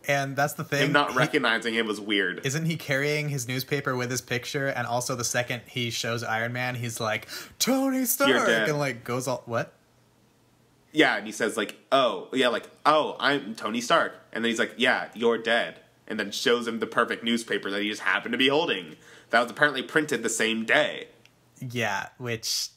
And that's the thing. Him not recognizing him was weird. Isn't he carrying his newspaper with his picture? And also the second he shows Iron Man, he's like, Tony Stark! You're dead. And like goes all, what? Yeah, and he says like, oh, I'm Tony Stark. And then he's like, yeah, you're dead. And then shows him the perfect newspaper that he just happened to be holding. That was apparently printed the same day. Yeah, which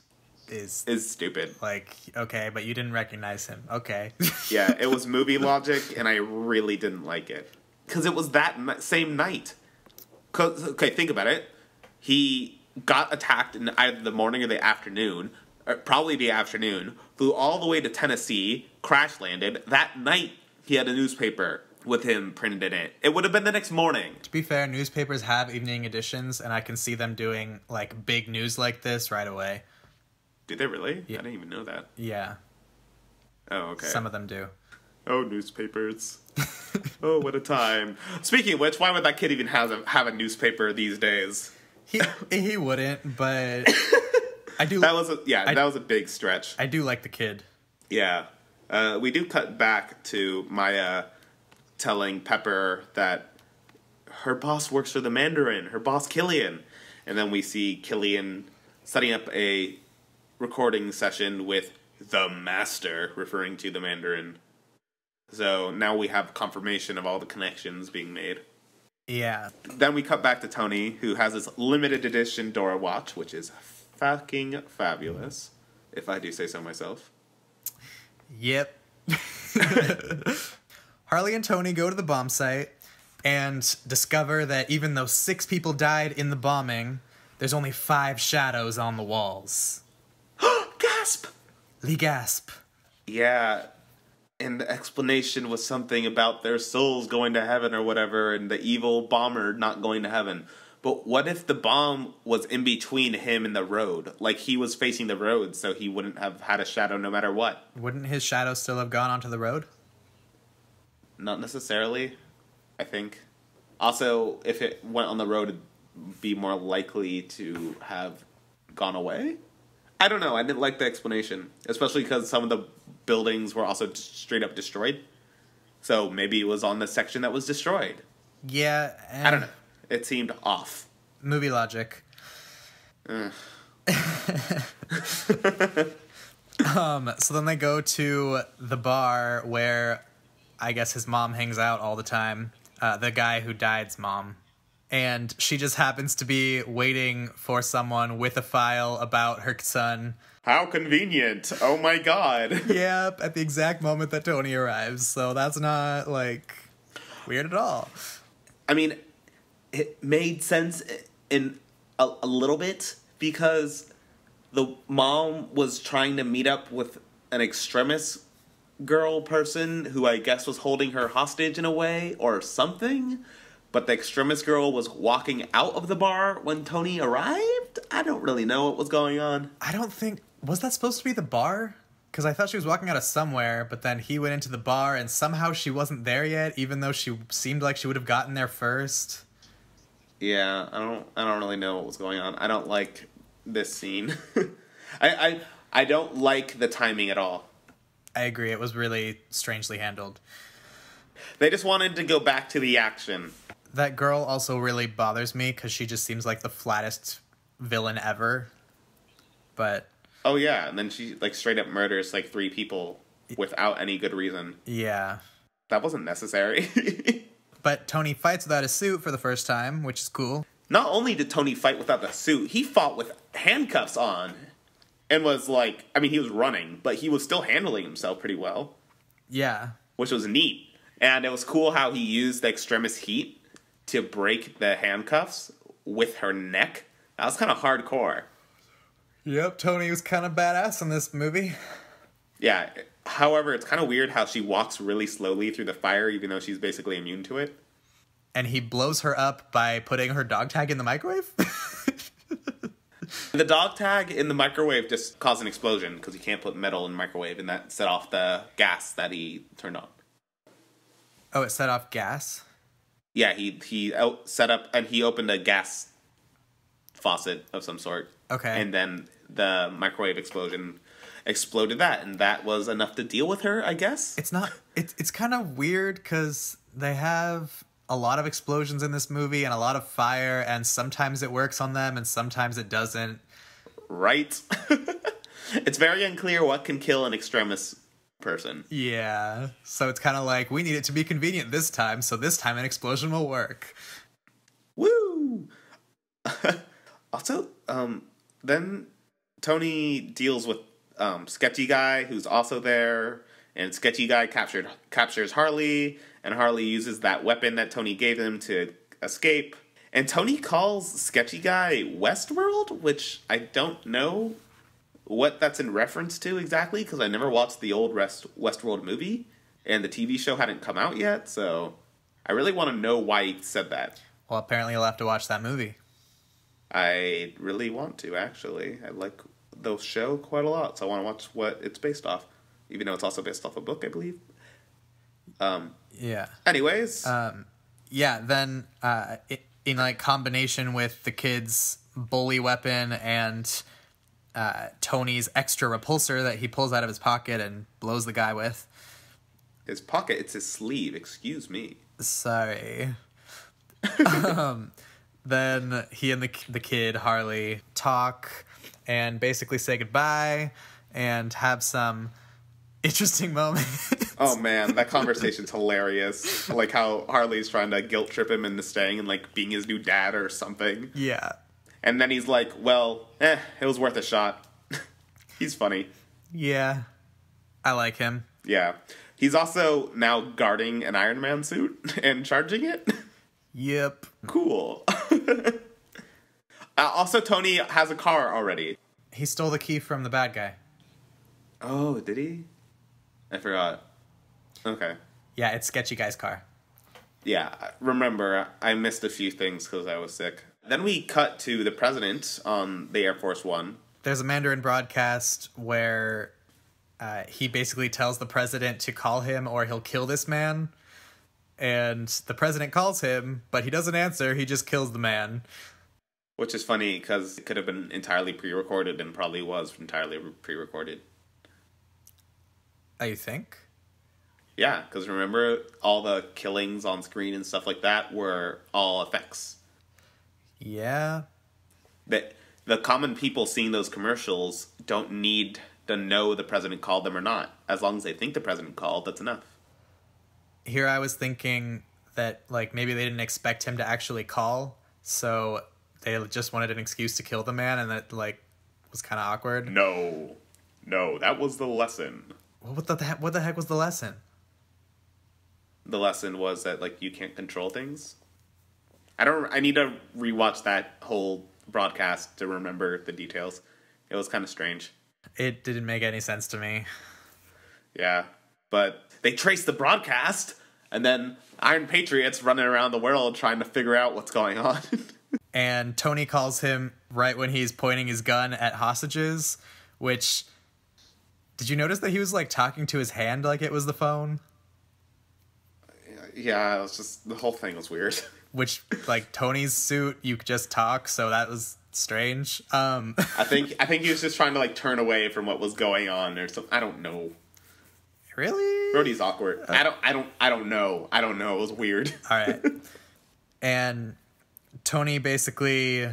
is stupid. Like, okay, but you didn't recognize him. Okay. Yeah, it was movie logic, and I really didn't like it. Because it was that same night. Okay, think about it. He got attacked in either the morning or the afternoon, or probably the afternoon, flew all the way to Tennessee, crash landed. That night, he had a newspaper with him printed in it. It would have been the next morning. To be fair, newspapers have evening editions, and I can see them doing, like, big news like this right away. Do they really? Yeah. I didn't even know that. Yeah. Oh, okay. Some of them do. Oh, newspapers. Oh, what a time. Speaking of which, why would that kid even have a newspaper these days? He wouldn't, but I do. That was a big stretch. I do like the kid. Yeah. We do cut back to Maya telling Pepper that her boss works for the Mandarin, her boss Killian. And then we see Killian setting up a recording session with the Master, referring to the Mandarin. So now we have confirmation of all the connections being made. Yeah. Then we cut back to Tony, who has this limited edition Dora watch, which is fucking fabulous, if I do say so myself. Yep. Harley and Tony go to the bomb site and discover that even though 6 people died in the bombing, there's only 5 shadows on the walls. Gasp! Lee gasp. Yeah, and the explanation was something about their souls going to heaven or whatever, and the evil bomber not going to heaven. But what if the bomb was in between him and the road? Like, he was facing the road, so he wouldn't have had a shadow no matter what. Wouldn't his shadow still have gone onto the road? Not necessarily, I think. Also, if it went on the road, it'd be more likely to have gone away? I don't know. I didn't like the explanation, especially because some of the buildings were also straight up destroyed. So maybe it was on the section that was destroyed. Yeah. I don't know. It seemed off. Movie logic. So then they go to the bar where I guess his mom hangs out all the time. The guy who died's mom. and she just happens to be waiting for someone with a file about her son. How convenient. Oh my god. Yep, at the exact moment that Tony arrives. So that's not, like, weird at all. I mean, it made sense in a little bit because the mom was trying to meet up with an extremist girl person who I guess was holding her hostage in a way or something. But the extremist girl was walking out of the bar when Tony arrived? I don't really know what was going on. I don't think... Was that supposed to be the bar? Because I thought she was walking out of somewhere, but then he went into the bar and somehow she wasn't there yet, even though she seemed like she would have gotten there first. Yeah, I don't really know what was going on. I don't like this scene. I don't like the timing at all. I agree. It was really strangely handled. They just wanted to go back to the action. That girl also really bothers me because she just seems like the flattest villain ever. But... Oh, yeah, and then she, like, straight up murders, like, 3 people without any good reason. Yeah. That wasn't necessary. But Tony fights without a suit for the first time, which is cool. Not only did Tony fight without the suit, he fought with handcuffs on. And was, like, I mean, he was running, but he was still handling himself pretty well. Yeah. Which was neat. And it was cool how he used the extremist heat to break the handcuffs with her neck. That was kind of hardcore. Yep, Tony was kind of badass in this movie. Yeah, however, it's kind of weird how she walks really slowly through the fire, even though she's basically immune to it. And he blows her up by putting her dog tag in the microwave? The dog tag in the microwave just caused an explosion, because you can't put metal in the microwave, and that set off the gas that he turned on. Oh, it set off gas? Yeah, he set up, and he opened a gas faucet of some sort. Okay. And then the microwave explosion exploded that, and that was enough to deal with her, I guess. It's kind of weird because they have a lot of explosions in this movie and a lot of fire, and sometimes it works on them and sometimes it doesn't. Right. It's very unclear what can kill an extremist person. Yeah. So it's kind of like, we need it to be convenient this time, so this time an explosion will work. Woo! Also, then Tony deals with Sketchy Guy, who's also there, and Sketchy Guy captures Harley, and Harley uses that weapon that Tony gave him to escape. And Tony calls Sketchy Guy Westworld, which I don't know what that's in reference to exactly, because I never watched the old Westworld movie, and the TV show hadn't come out yet, so I really want to know why he said that. Well, apparently you'll have to watch that movie. I really want to, actually. I like the show quite a lot, so I want to watch what it's based off. Even though it's also based off a book, I believe. Yeah. Anyways. Yeah, then in like combination with the kid's bully weapon and Tony's extra repulsor that he pulls out of his pocket and blows the guy with. His pocket? It's his sleeve, excuse me. Sorry. Then he and the kid, Harley, talk and basically say goodbye and have some interesting moments. Oh man, that conversation's hilarious. Like how Harley's trying to guilt trip him into staying and like being his new dad or something. Yeah. And then he's like, well, it was worth a shot. He's funny. Yeah. I like him. Yeah. He's also now guarding an Iron Man suit and charging it. Yep. Cool. Also, Tony has a car already. He stole the key from the bad guy. Oh, did he? I forgot. Okay. Yeah, it's Sketchy Guy's car. Yeah, remember, I missed a few things because I was sick. Then we cut to the president on the Air Force One. There's a Mandarin broadcast where he basically tells the president to call him or he'll kill this man. And the president calls him, but he doesn't answer. He just kills the man. Which is funny because it could have been entirely pre-recorded and probably was entirely pre-recorded. Oh, you think? Yeah, because remember, all the killings on screen and stuff like that were all effects. Yeah. The common people seeing those commercials don't need to know the president called them or not. As long as they think the president called, that's enough. Here I was thinking that, like, maybe they didn't expect him to actually call, So they just wanted an excuse to kill the man, and that like was kind of awkward. No, that was the lesson. What the heck was the lesson? The lesson was that like you can't control things. I need to rewatch that whole broadcast to remember the details. It was kind of strange. It didn't make any sense to me. Yeah, but they traced the broadcast, and then Iron Patriot's running around the world trying to figure out what's going on. And Tony calls him right when he's pointing his gun at hostages, which... Did you notice that he was, like, talking to his hand like it was the phone? Yeah, it was just... The whole thing was weird. Which, like, Tony's suit, you could just talk, so that was strange. I think he was just trying to, like, turn away from what was going on or something. I don't know. Really? Brody's awkward. I don't know. It was weird. All right. And Tony basically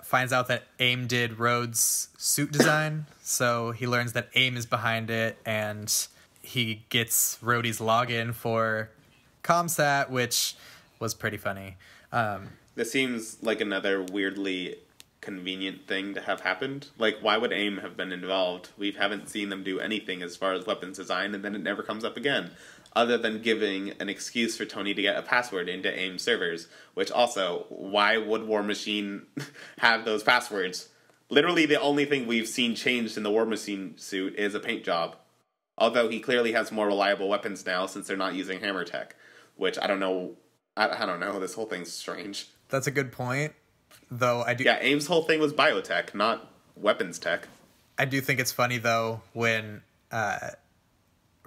finds out that AIM did Rhodes' suit design, so he learns that AIM is behind it, and he gets Rhodey's login for ComSat, which was pretty funny. This seems like another weirdly convenient thing to have happened. Like, why would AIM have been involved? We haven't seen them do anything as far as weapons design, and then it never comes up again, other than giving an excuse for Tony to get a password into AIM servers, which also, why would War Machine have those passwords? Literally the only thing we've seen changed in the War Machine suit is a paint job. Although he clearly has more reliable weapons now since they're not using hammer tech, which I don't know. I don't know. This whole thing's strange. That's a good point. Though I do... Yeah, AIM's whole thing was biotech, not weapons tech. I do think it's funny, though, when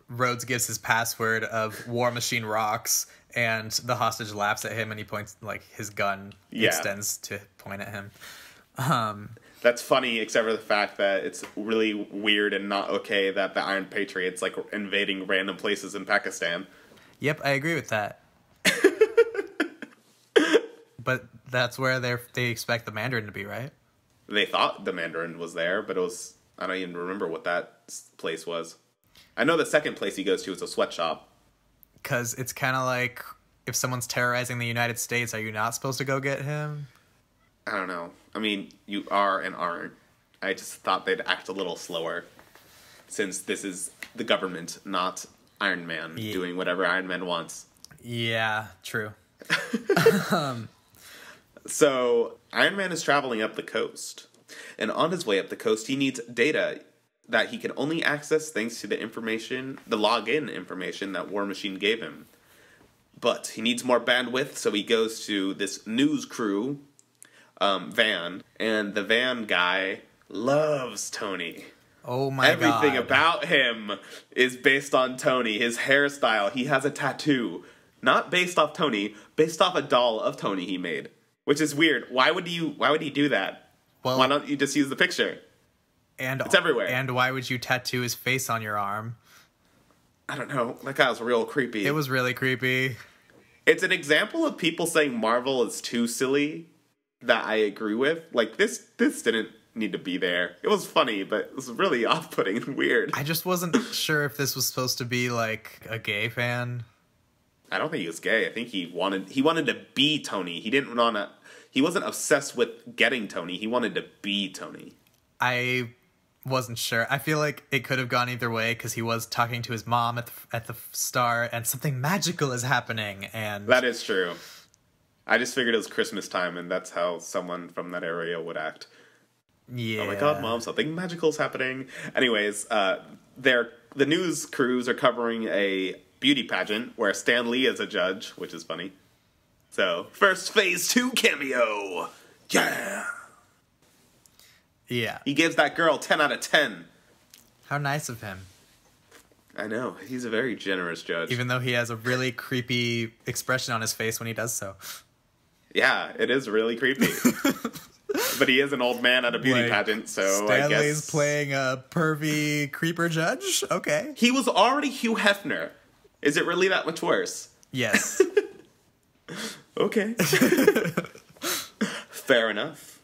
Rhodes gives his password of War Machine Rocks, and the hostage laughs at him, and he points, like, his gun extends to point at him. That's funny, except for the fact that it's really weird and not okay that the Iron Patriot's, like, invading random places in Pakistan. Yep, I agree with that. But that's where they expect the Mandarin to be, right? They thought the Mandarin was there, but it was... I don't even remember what that place was. I know the second place he goes to is a sweatshop. Because it's kind of like, if someone's terrorizing the United States, are you not supposed to go get him? I don't know. I mean, you are and aren't. I just thought they'd act a little slower, since this is the government, not Iron Man, doing whatever Iron Man wants. Yeah, true. So, Iron Man is traveling up the coast. And on his way up the coast, he needs data that he can only access thanks to the login information that War Machine gave him. But he needs more bandwidth, so he goes to this news crew van, and the van guy loves Tony. Oh my God. Everything about him is based on Tony. His hairstyle, he has a tattoo. Not based off Tony, based off a doll of Tony he made. Which is weird. Why would he do that? Well, why don't you just use the picture? And it's everywhere. And why would you tattoo his face on your arm? I don't know. That guy was real creepy. It was really creepy. It's an example of people saying Marvel is too silly that I agree with. Like, this didn't need to be there. It was funny, but it was really off-putting and weird. I just wasn't sure if this was supposed to be, like, a gay fan. I don't think he was gay. I think he wanted to be Tony. He wasn't obsessed with getting Tony. He wanted to be Tony. I wasn't sure. I feel like it could have gone either way, because he was talking to his mom at the start, and something magical is happening. And that is true. I just figured it was Christmas time, and that's how someone from that area would act. Yeah. Oh my God, Mom, something magical is happening. Anyways, the news crews are covering a beauty pageant where Stan Lee is a judge, which is funny. So, first phase 2 cameo. Yeah. Yeah. He gives that girl 10 out of 10. How nice of him. I know. He's a very generous judge. Even though he has a really creepy expression on his face when he does so. Yeah, it is really creepy. But he is an old man at a beauty pageant, so I guess... Stanley's playing a pervy creeper judge? Okay. He was already Hugh Hefner. Is it really that much worse? Yes. Okay. Fair enough.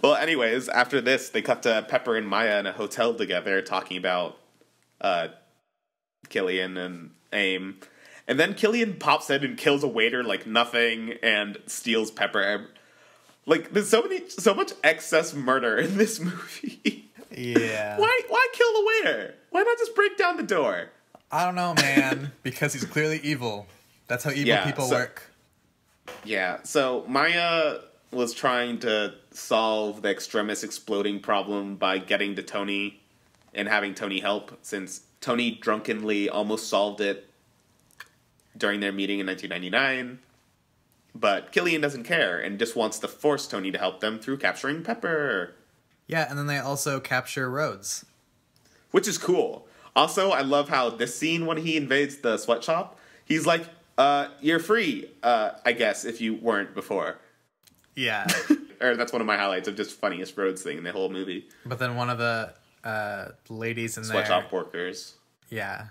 Well, anyways, after this, they cut to Pepper and Maya in a hotel together talking about Killian and AIM. And then Killian pops in and kills a waiter like nothing and steals Pepper. Like, there's so much excess murder in this movie. Yeah. Why kill the waiter? Why not just break down the door? I don't know, man. Because he's clearly evil. That's how evil people work. Yeah, so Maya was trying to solve the extremis exploding problem by getting to Tony and having Tony help, since Tony drunkenly almost solved it during their meeting in 1999. But Killian doesn't care and just wants to force Tony to help them through capturing Pepper. Yeah, and then they also capture Rhodes. Which is cool. Also, I love how this scene when he invades the sweatshop, he's like, you're free, I guess, if you weren't before. Yeah. Or that's one of my highlights of just funniest Rhodes thing in the whole movie. But then one of the ladies in Sweatshop workers. Yeah.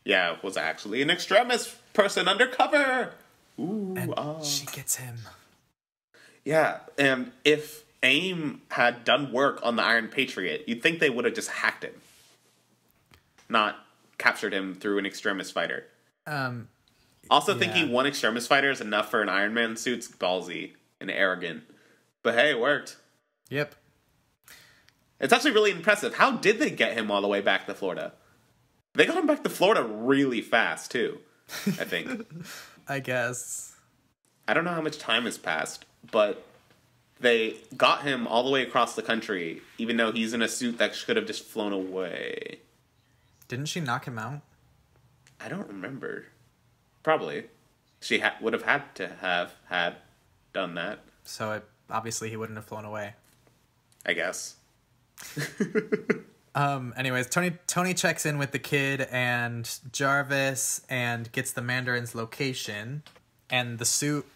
Yeah, was actually an extremis person undercover. Ooh, and she gets him. Yeah, and if AIM had done work on the Iron Patriot, you'd think they would have just hacked him. Not captured him through an extremis fighter. Also, thinking one extremis fighter is enough for an Iron Man suit's ballsy and arrogant. But hey, it worked. Yep. It's actually really impressive. How did they get him all the way back to Florida? They got him back to Florida really fast, too, I think. I guess. I don't know how much time has passed, but they got him all the way across the country, even though he's in a suit that should have just flown away. Didn't she knock him out? I don't remember. Probably. She would have had to have had done that. So obviously he wouldn't have flown away. I guess. Anyways, Tony checks in with the kid and Jarvis and gets the Mandarin's location. And the suit,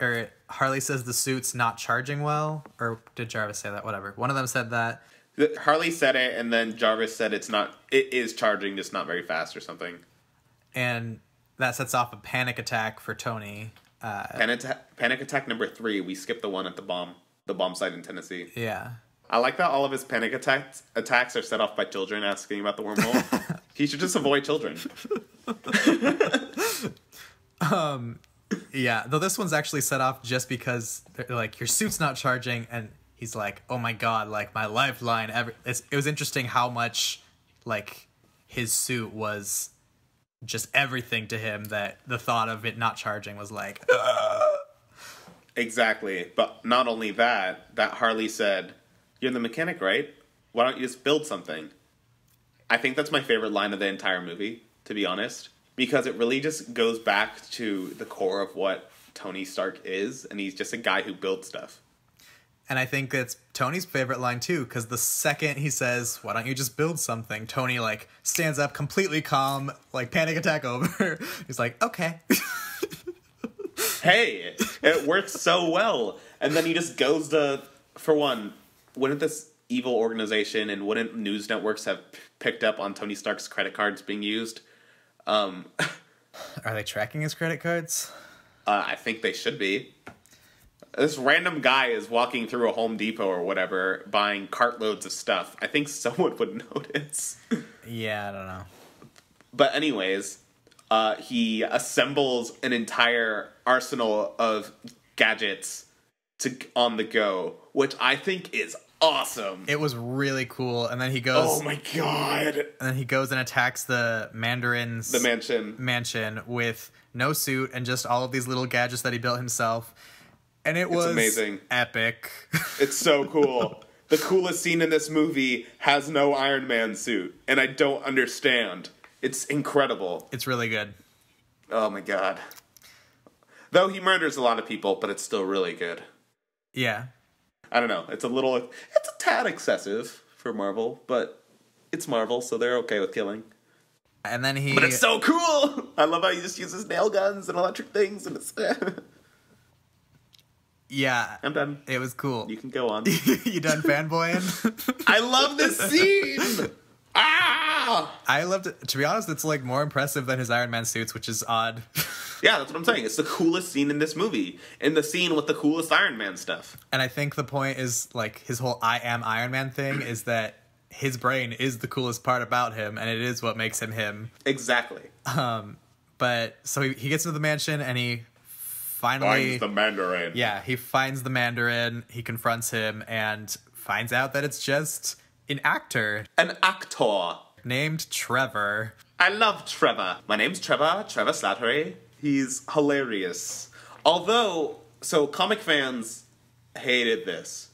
or Harley says the suit's not charging well. Or did Jarvis say that? Whatever. One of them said that. Harley said it, and then Jarvis said it is charging, just not very fast or something. And that sets off a panic attack for Tony. Panic attack number 3. We skipped the one at the bomb site in Tennessee. Yeah. I like that all of his panic attacks are set off by children asking about the wormhole. He should just avoid children. Yeah, though this one's actually set off just because, like, your suit's not charging, and he's like, oh my god, like, my lifeline. It was interesting how much, like, his suit was just everything to him, that the thought of it not charging was like, Exactly. But not only that Harley said, you're the mechanic, right? Why don't you just build something? I think that's my favorite line of the entire movie, to be honest. Because it really just goes back to the core of what Tony Stark is, and he's just a guy who builds stuff. And I think it's Tony's favorite line, too, because the second he says, why don't you just build something, Tony, like, stands up completely calm, like, panic attack over. He's like, okay. Hey, it works so well. And then he just goes to, for one, wouldn't this evil organization and wouldn't news networks have picked up on Tony Stark's credit cards being used? Are they tracking his credit cards? I think they should be. This random guy is walking through a Home Depot or whatever, buying cartloads of stuff. I think someone would notice. Yeah, I don't know. But anyways, he assembles an entire arsenal of gadgets on the go, which I think is awesome. It was really cool. And then he goes, oh my god. And then he goes and attacks the Mandarin's mansion with no suit and just all of these little gadgets that he built himself. And it was amazing. Epic. It's so cool. The coolest scene in this movie has no Iron Man suit, and I don't understand. It's incredible. It's really good. Oh my god. Though he murders a lot of people, but it's still really good. Yeah. I don't know. It's a tad excessive for Marvel, but it's Marvel, so they're okay with killing. And then But it's so cool! I love how he just uses nail guns and electric things, and it's... Yeah. I'm done. It was cool. You can go on. You done fanboying? I love this scene! Ah! I loved it. To be honest, it's like more impressive than his Iron Man suits, which is odd. Yeah, that's what I'm saying. It's the coolest scene in this movie. And the scene with the coolest Iron Man stuff. And I think the point is, like, his whole I am Iron Man thing is that his brain is the coolest part about him, and it is what makes him him. Exactly. But so he gets into the mansion and he finally finds the Mandarin. Yeah, he finds the Mandarin, he confronts him and finds out that it's just an actor An actor. named Trevor. I love Trevor. My name's Trevor Slattery. He's hilarious. Although, so comic fans hated this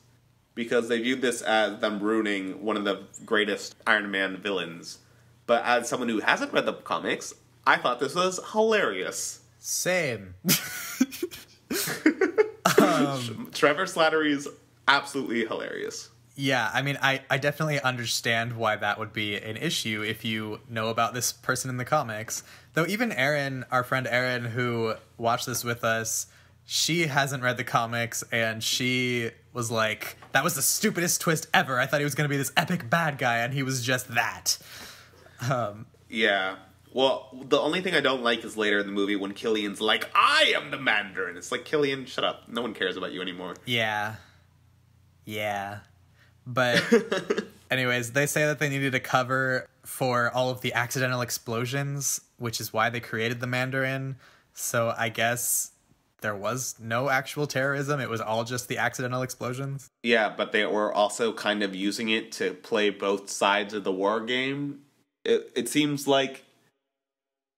because they viewed this as them ruining one of the greatest Iron Man villains. But as someone who hasn't read the comics, I thought this was hilarious. Same. Trevor Slattery is absolutely hilarious. Yeah, I mean, I definitely understand why that would be an issue if you know about this person in the comics. Though even Erin, our friend Erin, who watched this with us, she hasn't read the comics, and she was like, that was the stupidest twist ever. I thought he was going to be this epic bad guy, and he was just that. Yeah. Well, the only thing I don't like is later in the movie when Killian's like, I am the Mandarin. It's like, Killian, shut up. No one cares about you anymore. Yeah. But anyways, they say that they needed a cover for all of the accidental explosions, which is why they created the Mandarin. So I guess there was no actual terrorism. It was all just the accidental explosions. Yeah, but they were also kind of using it to play both sides of the war game. It seems like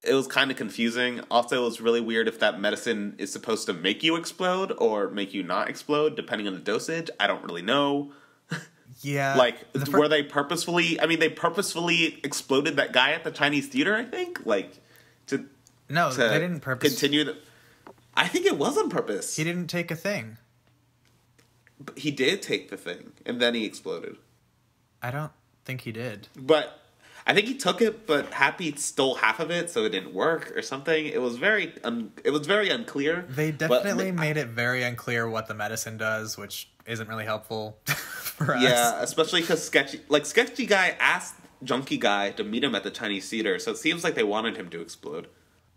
it was kind of confusing. Also, it was really weird if that medicine is supposed to make you explode or make you not explode, depending on the dosage. I don't really know. Yeah. Like, were they purposefully... I mean, they purposefully exploded that guy at the Chinese theater, I think? Like, No, they didn't continue... I think it was on purpose. He didn't take a thing. But he did take the thing, and then he exploded. I don't think he did. But I think he took it, but Happy stole half of it, so it didn't work or something. It was very unclear. They definitely made it very unclear what the medicine does, which isn't really helpful for us. Yeah, especially because Sketchy Guy asked Junkie Guy to meet him at the Chinese theater, so it seems like they wanted him to explode.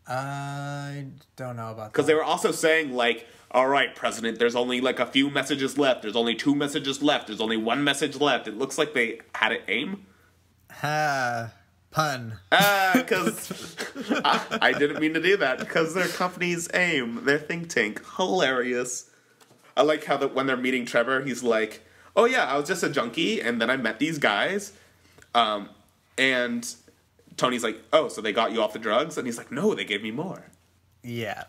I don't know about that. Because they were also saying, like, all right, President, there's only, like, a few messages left. There's only 2 messages left. There's only 1 message left. It looks like they had it aim. Pun. Because I didn't mean to do that. Because their company's AIM, their think tank. Hilarious. I like how when they're meeting Trevor, he's like, oh yeah, I was just a junkie, and then I met these guys. And Tony's like, oh, so they got you off the drugs? And he's like, no, they gave me more. Yeah.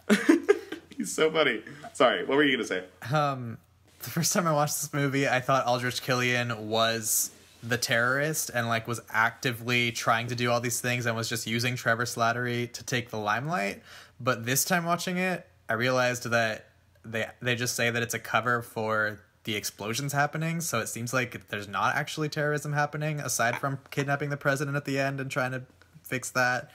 He's so funny. Sorry, what were you going to say? The first time I watched this movie, I thought Aldrich Killian was the terrorist and like was actively trying to do all these things and was just using Trevor Slattery to take the limelight. But this time watching it, I realized that they just say that it's a cover for the explosions happening, so it seems like there's not actually terrorism happening aside from kidnapping the president at the end and trying to fix that.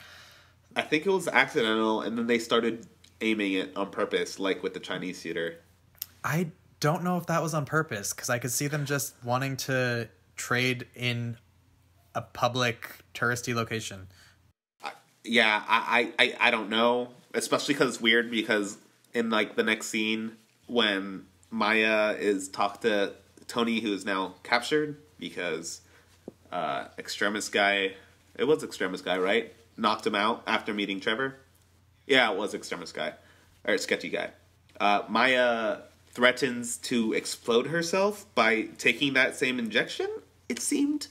I think it was accidental, and then they started aiming it on purpose, like with the Chinese theater. I don't know if that was on purpose, because I could see them just wanting to trade in a public touristy location. I don't know, especially because it's weird, because in like the next scene when Maya is talked to Tony, who is now captured because Extremis Guy, it was Extremis Guy, right? Knocked him out after meeting Trevor. Yeah, it was Extremis Guy, or Sketchy Guy. Maya threatens to explode herself by taking that same injection, it seemed.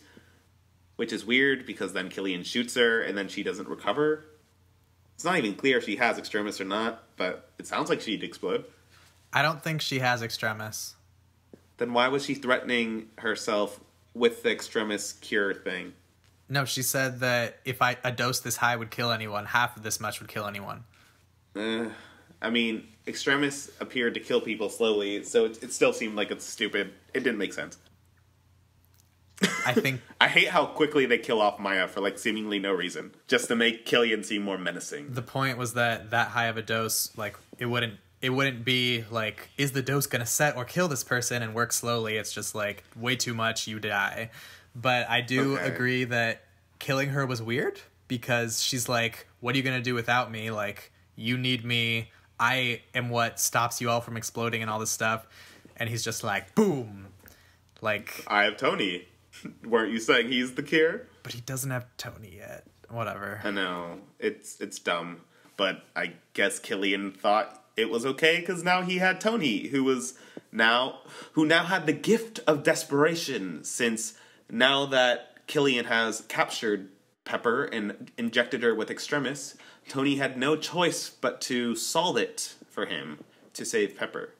Which is weird, because then Killian shoots her, and then she doesn't recover. It's not even clear if she has Extremis or not, but it sounds like she'd explode. I don't think she has Extremis. Then why was she threatening herself with the Extremis cure thing? No, she said that if a dose this high would kill anyone, half of this much would kill anyone. I mean, Extremis appeared to kill people slowly, so it still seemed like it's stupid. It didn't make sense. I think I hate how quickly they kill off Maya for like seemingly no reason, just to make Killian seem more menacing. the point was that high of a dose, like it wouldn't be like, is the dose gonna set or kill this person and work slowly? It's just like way too much, you die. But I do agree that killing her was weird, because she's like, what are you gonna do without me? Like, you need me. I am what stops you all from exploding and all this stuff. And he's just like, boom. Like, I have Tony. Weren't you saying he's the cure? but he doesn't have Tony yet. Whatever. I know. It's dumb. but I guess Killian thought it was okay because now he had Tony, who now had the gift of desperation, since now that Killian has captured Pepper and injected her with Extremis, Tony had no choice but to solve it for him to save Pepper.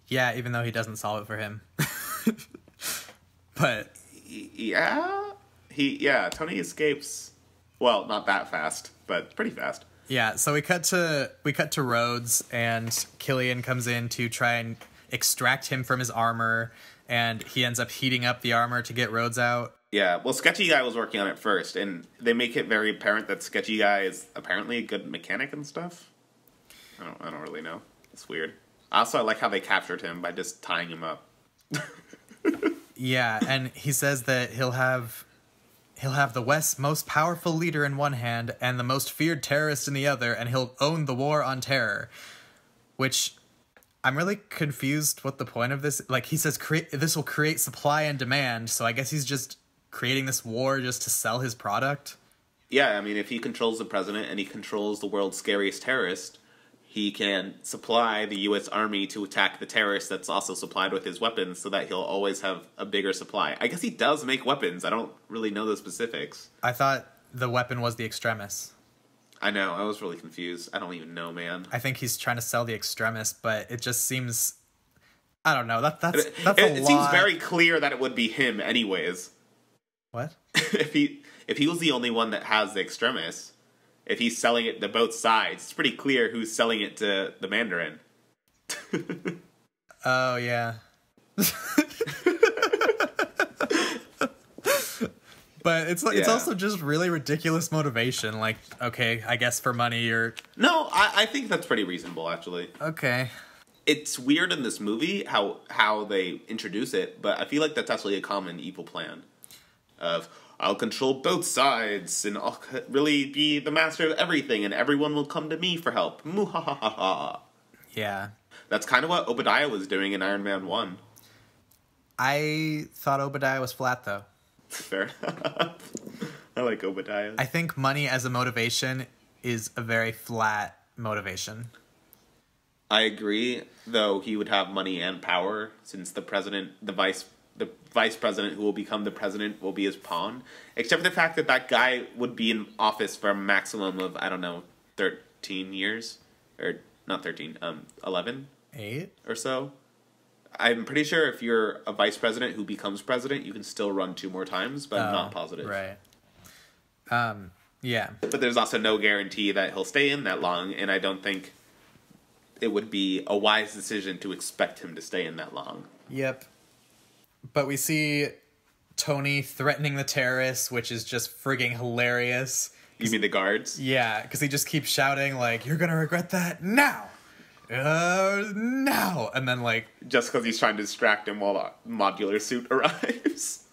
Yeah, even though he doesn't solve it for him. But Tony escapes. Well, not that fast, but pretty fast. yeah, so we cut to Rhodes, and Killian comes in to try and extract him from his armor, and he ends up heating up the armor to get Rhodes out. Yeah, well, Sketchy Guy was working on it first, and they make it very apparent that Sketchy Guy is apparently a good mechanic and stuff. I don't really know. It's weird. Also, I like how they captured him by just tying him up. Yeah, and he says that he'll have the West's most powerful leader in one hand and the most feared terrorist in the other, and he'll own the war on terror. Which, I'm really confused what the point of this... Like, he says this will create supply and demand, so I guess he's just creating this war just to sell his product? Yeah, I mean, if he controls the president and he controls the world's scariest terrorist, he can supply the U.S. Army to attack the terrorist that's also supplied with his weapons so that he'll always have a bigger supply. I guess he does make weapons. I don't really know the specifics. I thought the weapon was the Extremis. I know. I was really confused. I don't even know, man. I think he's trying to sell the Extremis, but it just seems... I don't know. That's a lot. It seems very clear that it would be him anyways. What? If he was the only one that has the Extremis, if he's selling it to both sides, it's pretty clear who's selling it to the Mandarin. Oh, yeah. But it's also just really ridiculous motivation. Like, okay, I guess for money or... No, I think that's pretty reasonable, actually. Okay. It's weird in this movie how they introduce it, but I feel like that's actually a common evil plan. Of, I'll control both sides, and I'll really be the master of everything, and everyone will come to me for help. Muhahaha. Yeah. That's kind of what Obadiah was doing in Iron Man 1. I thought Obadiah was flat, though. Fair enough. I like Obadiah. I think money as a motivation is a very flat motivation. I agree, though he would have money and power, since the vice president who will become the president will be his pawn. Except for the fact that that guy would be in office for a maximum of, 13 years? Or, not 13, 11? 8? Or so. I'm pretty sure if you're a vice president who becomes president, you can still run 2 more times, but I'm not positive. Right. Yeah. But there's also no guarantee that he'll stay in that long, and I don't think it would be a wise decision to expect him to stay in that long. Yep. But we see Tony threatening the terrorists, which is just frigging hilarious. You mean the guards? Yeah, because he just keeps shouting, like, you're gonna regret that now! Now! And then, like... Just because he's trying to distract him while the modular suit arrives.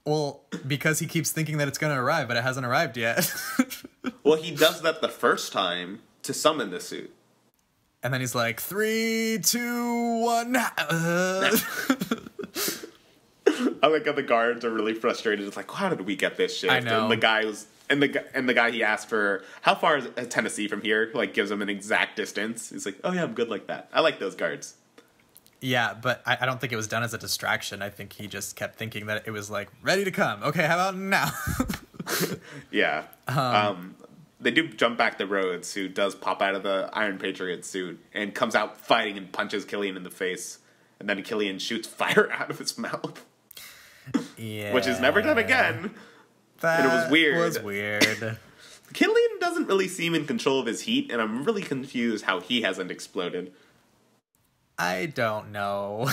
Well, because he keeps thinking that it's gonna arrive, but it hasn't arrived yet. Well, he does that the first time to summon the suit. And then he's like, 3, 2, 1... I like how the guards are really frustrated. It's like, how did we get this shit? I know. And the guy he asked for, how far is Tennessee from here? Like, gives him an exact distance. He's like, oh yeah, I'm good like that. I like those guards. Yeah, but I don't think it was done as a distraction. I think he just kept thinking that it was like, ready to come. Okay, how about now? Yeah. They do jump back to Rhodes, who does pop out of the Iron Patriot suit and comes out fighting and punches Killian in the face. And then Killian shoots fire out of his mouth. Yeah. Which is never done again. That and it was weird. was weird. Killian doesn't really seem in control of his heat, and I'm really confused how he hasn't exploded. I don't know.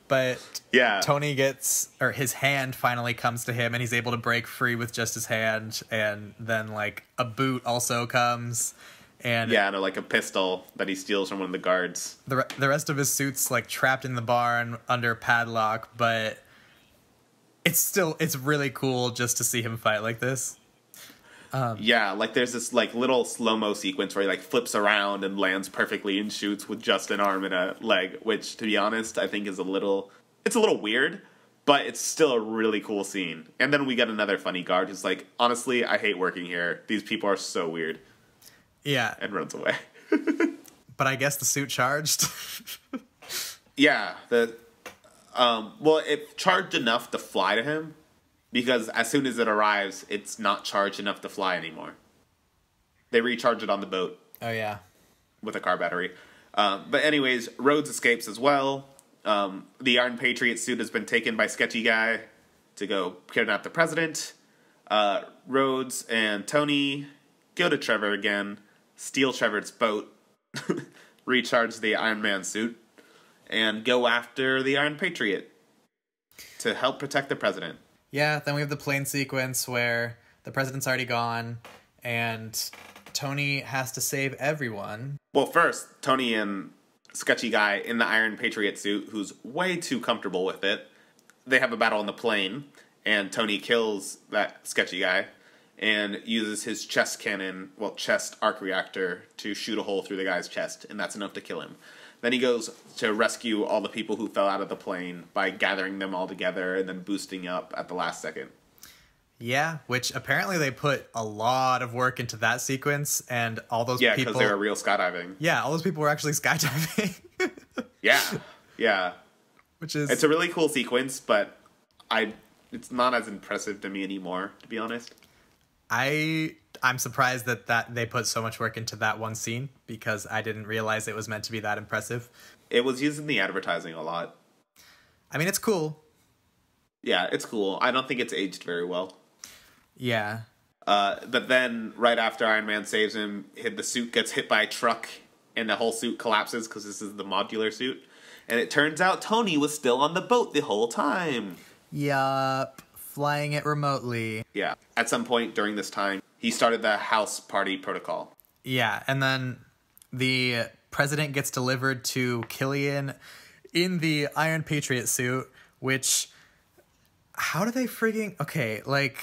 But yeah, Tony his hand finally comes to him, and he's able to break free with just his hand, and then, like, a boot also comes. And like a pistol that he steals from one of the guards. The rest of his suit's, like, trapped in the barn under padlock, but it's really cool just to see him fight like this. Like there's this, like, little slow-mo sequence where he, like, flips around and lands perfectly and shoots with just an arm and a leg, which, to be honest, I think is it's a little weird, But it's still a really cool scene. And then we get another funny guard who's like, honestly, I hate working here. These people are so weird. Yeah. And runs away. But I guess the suit charged. Yeah. Well, it charged enough to fly to him. Because as soon as it arrives, it's not charged enough to fly anymore. They recharge it on the boat. Oh, yeah. With a car battery. But anyways, Rhodes escapes as well. The Iron Patriot suit has been taken by Sketchy Guy to go kidnap the president. Rhodes and Tony go to Trevor again, steal Trevor's boat, recharge the Iron Man suit, and go after the Iron Patriot to help protect the president. Yeah, then we have the plane sequence where the president's already gone, and Tony has to save everyone. Well, first, Tony and Sketchy Guy in the Iron Patriot suit, who's way too comfortable with it. They have a battle on the plane, and Tony kills that Sketchy Guy and uses his chest arc reactor to shoot a hole through the guy's chest, and that's enough to kill him. Then he goes to rescue all the people who fell out of the plane by gathering them all together and then boosting up at the last second. Yeah, which apparently they put a lot of work into that sequence, and all those people... Yeah, because they were real skydiving. Yeah, all those people were actually skydiving. Yeah. Which is... It's a really cool sequence, but it's not as impressive to me anymore, to be honest. I'm surprised that they put so much work into that one scene, because I didn't realize it was meant to be that impressive. It was used in the advertising a lot. I mean, it's cool. Yeah, it's cool. I don't think it's aged very well. Yeah. But then, right after Iron Man saves him, the suit gets hit by a truck, and the whole suit collapses because this is the modular suit. And it turns out Tony was still on the boat the whole time. Yup. Flying it remotely. Yeah. At some point during this time, he started the house party protocol. Yeah, and then the president gets delivered to Killian in the Iron Patriot suit, which... How do they frigging... Okay, like...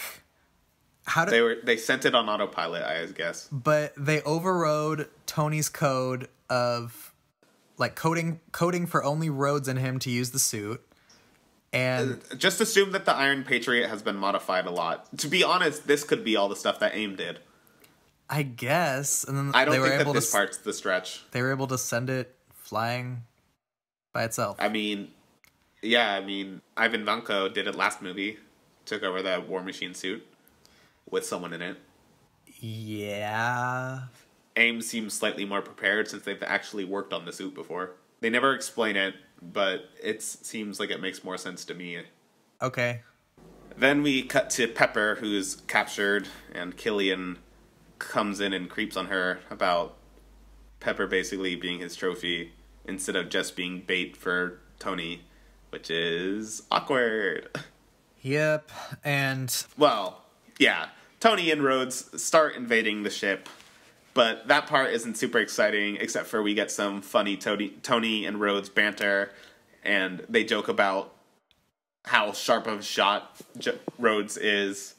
They sent it on autopilot, I guess. But they overrode Tony's code of, like, coding for only Rhodes and him to use the suit. And just assume that the Iron Patriot has been modified a lot. To be honest, this could be all the stuff that AIM did. I guess. And then I don't think that this part's the stretch. They were able to send it flying by itself. I mean, Ivan Vanko did it last movie. Took over that War Machine suit with someone in it. Yeah. AIM seems slightly more prepared since they've actually worked on the suit before. They never explain it, but it seems like it makes more sense to me. Okay. Then we cut to Pepper, who's captured, and Killian comes in and creeps on her about Pepper basically being his trophy instead of just being bait for Tony, which is awkward. Yep, and... Well, yeah. Tony and Rhodes start invading the ship, but that part isn't super exciting, except for we get some funny Tony and Rhodes banter, and they joke about how sharp of a shot Rhodes is,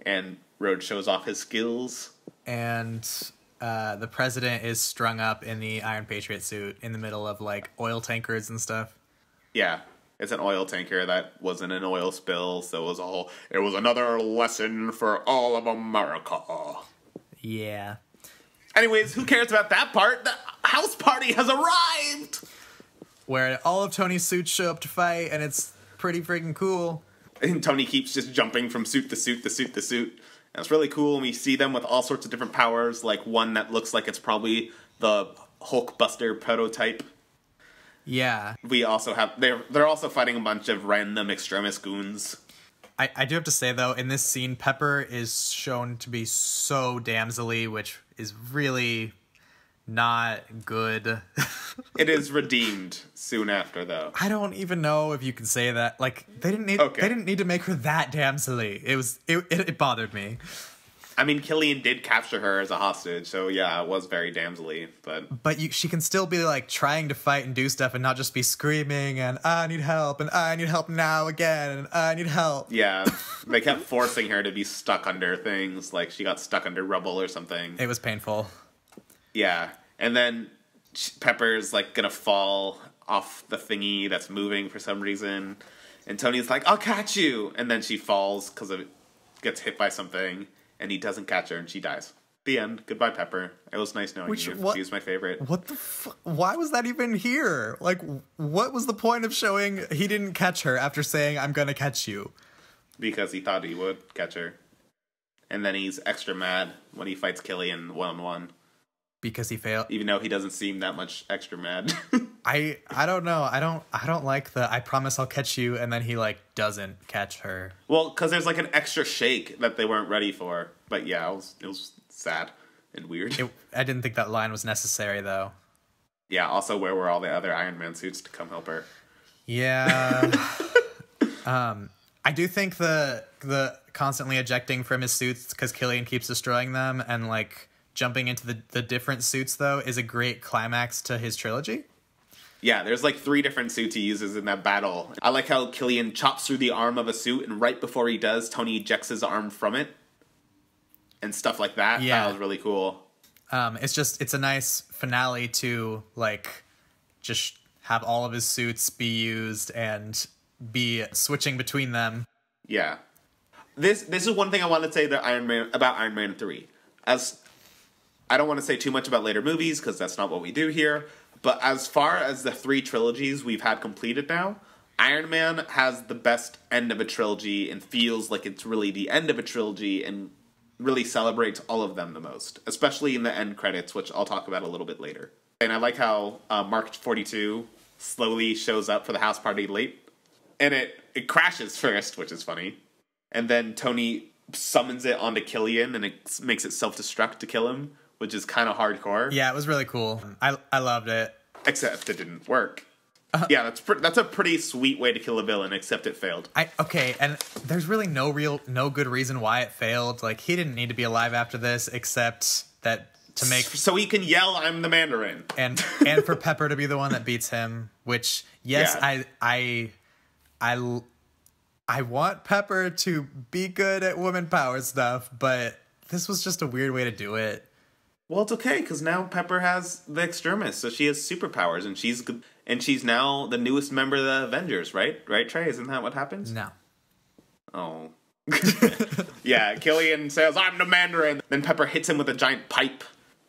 and Rhodes shows off his skills. And the president is strung up in the Iron Patriot suit in the middle of, like, oil tankers and stuff. Yeah. It's an oil tanker that wasn't an oil spill, so it was another lesson for all of America. Yeah. Anyways, who cares about that part? The house party has arrived! Where all of Tony's suits show up to fight, and it's pretty freaking cool. And Tony keeps just jumping from suit to suit to suit to suit. And it's really cool, and we see them with all sorts of different powers, like one that looks like it's probably the Hulkbuster prototype. Yeah. We also have... They're also fighting a bunch of random extremist goons. I do have to say, though, in this scene, Pepper is shown to be so damsel-y, which is really not good. It is redeemed soon after, though. I don't even know if you can say that. Like, they didn't need to make her that damsel-y. It bothered me. I mean, Killian did capture her as a hostage, so yeah, it was very damsel-y, but she can still be, like, trying to fight and do stuff and not just be screaming and, I need help, and I need help now again, and I need help. Yeah, they kept forcing her to be stuck under things, like she got stuck under rubble or something. It was painful. Yeah, and then Pepper's, like, gonna fall off the thingy that's moving for some reason, And Tony's like, I'll catch you! And then she falls because it gets hit by something, and he doesn't catch her, and she dies. The end. Goodbye, Pepper. It was nice knowing you. She was my favorite. What the why was that even here? Like, what was the point of showing he didn't catch her after saying, I'm gonna catch you? Because he thought he would catch her. And then he's extra mad when he fights Killian one-on-one. Because he failed? Even though he doesn't seem that much extra mad. I don't know. I don't like the I promise I'll catch you, and then he, like, doesn't catch her. Well, because there's, like, an extra shake that they weren't ready for. But yeah, it was sad and weird. I didn't think that line was necessary, though. Yeah, also, where were all the other Iron Man suits to come help her? Yeah. I do think the constantly ejecting from his suits because Killian keeps destroying them and, like, jumping into the different suits, though, is a great climax to his trilogy. Yeah, there's, like, 3 different suits he uses in that battle. I like how Killian chops through the arm of a suit, and right before he does, Tony ejects his arm from it. And stuff like that. Yeah. That was really cool. It's a nice finale to, like, just have all of his suits be used and be switching between them. Yeah. This is one thing I want to say about Iron Man 3. As I don't want to say too much about later movies, because that's not what we do here, but as far as the 3 trilogies we've had completed now, Iron Man has the best end of a trilogy and feels like it's really the end of a trilogy and really celebrates all of them the most, especially in the end credits, which I'll talk about a little bit later. And I like how Mark 42 slowly shows up for the house party late, and it crashes first, which is funny, and then Tony summons it onto Killian, and it makes it self-destruct to kill him, which is kind of hardcore. Yeah, it was really cool. I loved it. Except it didn't work. Yeah, that's a pretty sweet way to kill a villain, except it failed. Okay, and there's really no good reason why it failed. Like, he didn't need to be alive after this, except that to make so he can yell, "I'm the Mandarin," and for Pepper to be the one that beats him. Which, yes, yeah. I want Pepper to be good at woman power stuff, but this was just a weird way to do it. Well, it's okay, because now Pepper has the Extremis, so she has superpowers, and she's good, and she's now the newest member of the Avengers, right? Right, Trey? Isn't that what happens? No. Oh. Yeah, Killian says, "I'm the Mandarin." Then Pepper hits him with a giant pipe,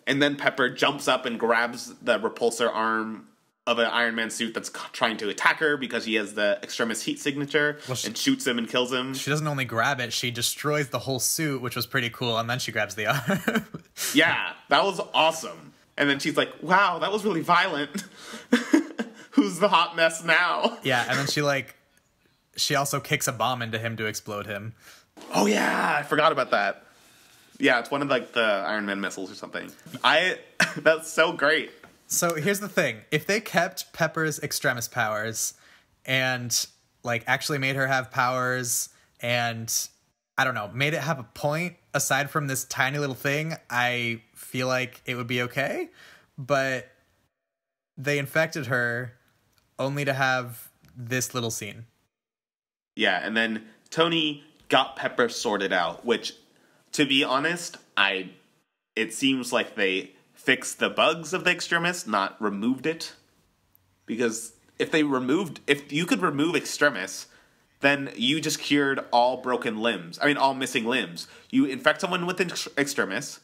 and then Pepper jumps up and grabs the repulsor arm of an Iron Man suit that's trying to attack her because he has the Extremis heat signature, and shoots him and kills him. She doesn't only grab it, she destroys the whole suit, which was pretty cool, and then she grabs the arm. Yeah, that was awesome. And then she's like, wow, that was really violent. Who's the hot mess now? Yeah, and then she also kicks a bomb into him to explode him. Oh yeah, I forgot about that. Yeah, it's one of, like, the Iron Man missiles or something. That's so great. So here's the thing. If they kept Pepper's Extremis powers and, like, actually made her have powers and, I don't know, made it have a point aside from this tiny little thing, I feel like it would be okay. But they infected her only to have this little scene. Yeah, and then Tony got Pepper sorted out, which, to be honest, it seems like they fixed the bugs of the Extremis, not removed it. Because if you could remove Extremis, then you just cured all all missing limbs. You infect someone with Extremis,